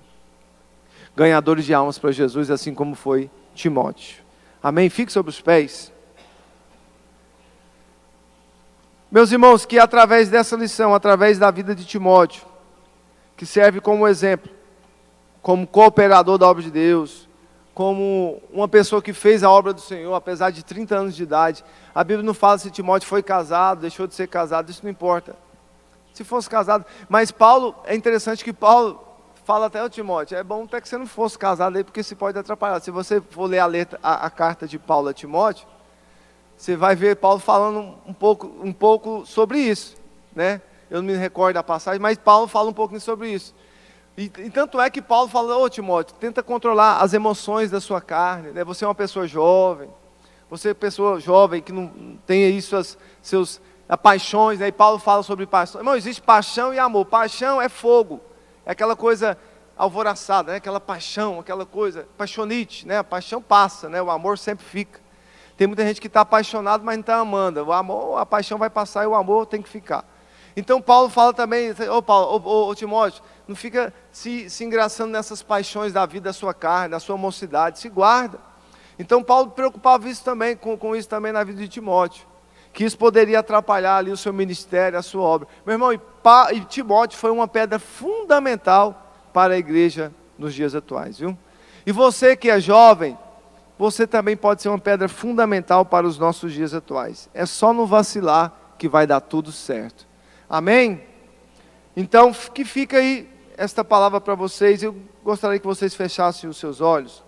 Ganhadores de almas para Jesus, assim como foi Timóteo. Amém? Fique sobre os pés. Meus irmãos, que através dessa lição, através da vida de Timóteo, que serve como exemplo, como cooperador da obra de Deus, como uma pessoa que fez a obra do Senhor, apesar de 30 anos de idade. A Bíblia não fala se Timóteo foi casado, deixou de ser casado, isso não importa. Se fosse casado, mas Paulo, é interessante que Paulo fala até ao Timóteo, é bom até que você não fosse casado aí, porque se pode atrapalhar. Se você for ler a carta de Paulo a Timóteo, você vai ver Paulo falando um pouco sobre isso, né? Eu não me recordo da passagem, mas Paulo fala um pouco sobre isso. E tanto é que Paulo fala, ô Timóteo, tenta controlar as emoções da sua carne, né? Você é uma pessoa jovem, você é uma pessoa jovem que não tem aí seus paixões, aí Paulo fala sobre paixão. Irmão, existe paixão e amor. Paixão é fogo, é aquela coisa alvoroçada, né? Aquela paixão, aquela coisa, paixonite, né? A paixão passa, né? O amor sempre fica. Tem muita gente que está apaixonado, mas não está amando. O amor, a paixão vai passar e o amor tem que ficar. Então Paulo fala também, ô Timóteo, não fica se engraçando nessas paixões da vida da sua carne, da sua mocidade, se guarda. Então Paulo preocupava isso também, com isso também na vida de Timóteo, que isso poderia atrapalhar ali o seu ministério, a sua obra. Meu irmão, e Timóteo foi uma pedra fundamental para a igreja nos dias atuais, viu? E você que é jovem, você também pode ser uma pedra fundamental para os nossos dias atuais. É só não vacilar que vai dar tudo certo. Amém? Então, que fica aí esta palavra para vocês. Eu gostaria que vocês fechassem os seus olhos.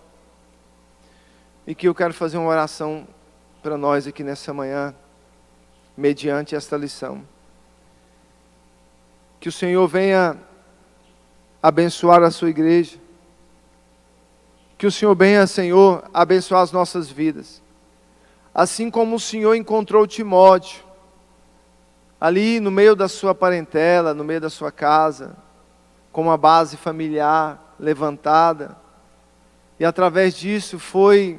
E que eu quero fazer uma oração para nós aqui nessa manhã, mediante esta lição. Que o Senhor venha abençoar a sua igreja. Que o Senhor venha, Senhor, abençoar as nossas vidas. Assim como o Senhor encontrou Timóteo, ali no meio da sua parentela, no meio da sua casa, com uma base familiar levantada, e através disso foi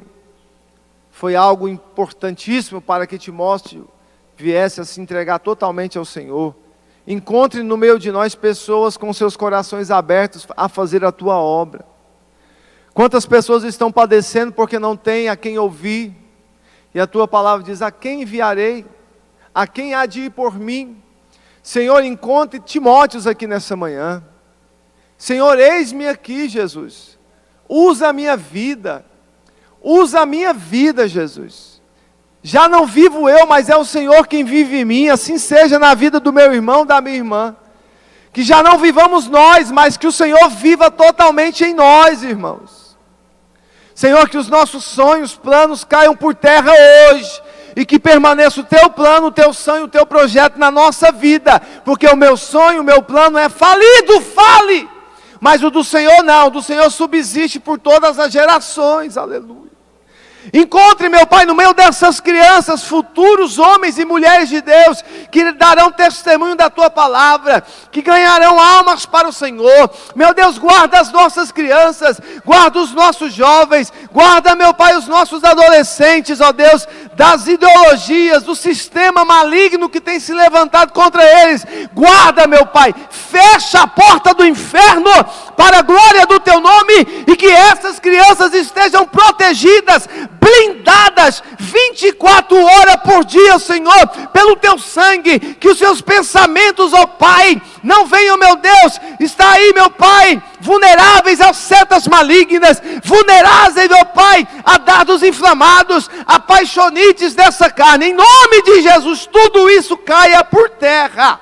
algo importantíssimo para que Timóteo viesse a se entregar totalmente ao Senhor. Encontre no meio de nós pessoas com seus corações abertos a fazer a tua obra. Quantas pessoas estão padecendo porque não têm a quem ouvir, e a tua palavra diz: a quem enviarei? A quem há de ir por mim? Senhor, encontre Timóteos aqui nessa manhã. Senhor, eis-me aqui, Jesus. Usa a minha vida. Usa a minha vida, Jesus. Já não vivo eu, mas é o Senhor quem vive em mim. Assim seja na vida do meu irmão, da minha irmã. Que já não vivamos nós, mas que o Senhor viva totalmente em nós, irmãos. Senhor, que os nossos sonhos, planos caiam por terra hoje. E que permaneça o teu plano, o teu sonho, o teu projeto na nossa vida. Porque o meu sonho, o meu plano é falido, fale. Mas o do Senhor não, o do Senhor subsiste por todas as gerações, aleluia. Encontre, meu Pai, no meio dessas crianças, futuros homens e mulheres de Deus, que darão testemunho da Tua palavra, que ganharão almas para o Senhor. Meu Deus, guarda as nossas crianças, guarda os nossos jovens, guarda, meu Pai, os nossos adolescentes, ó Deus, das ideologias, do sistema maligno que tem se levantado contra eles. Guarda, meu Pai, fecha a porta do inferno, para a glória do Teu nome, e que essas crianças estejam protegidas, blindadas 24 horas por dia, Senhor, pelo Teu sangue. Que os seus pensamentos, ó Pai, não venham, meu Deus, está aí, meu Pai, vulneráveis às setas malignas, vulneráveis, meu Pai, a dardos inflamados, a paixonites dessa carne. Em nome de Jesus, tudo isso caia por terra.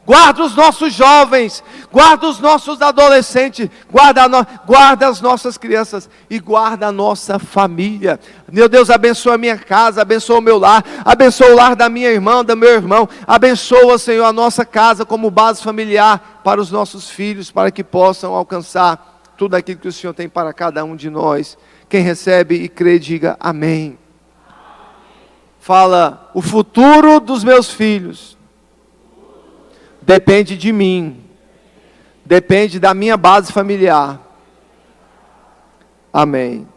Guarda os nossos jovens, guarda os nossos adolescentes, guarda as nossas crianças e guarda a nossa família. Meu Deus, abençoa a minha casa, abençoa o meu lar, abençoa o lar da minha irmã, do meu irmão. Abençoa, Senhor, a nossa casa como base familiar para os nossos filhos, para que possam alcançar tudo aquilo que o Senhor tem para cada um de nós. Quem recebe e crê, diga amém. Fala: o futuro dos meus filhos depende de mim, depende da minha base familiar. Amém.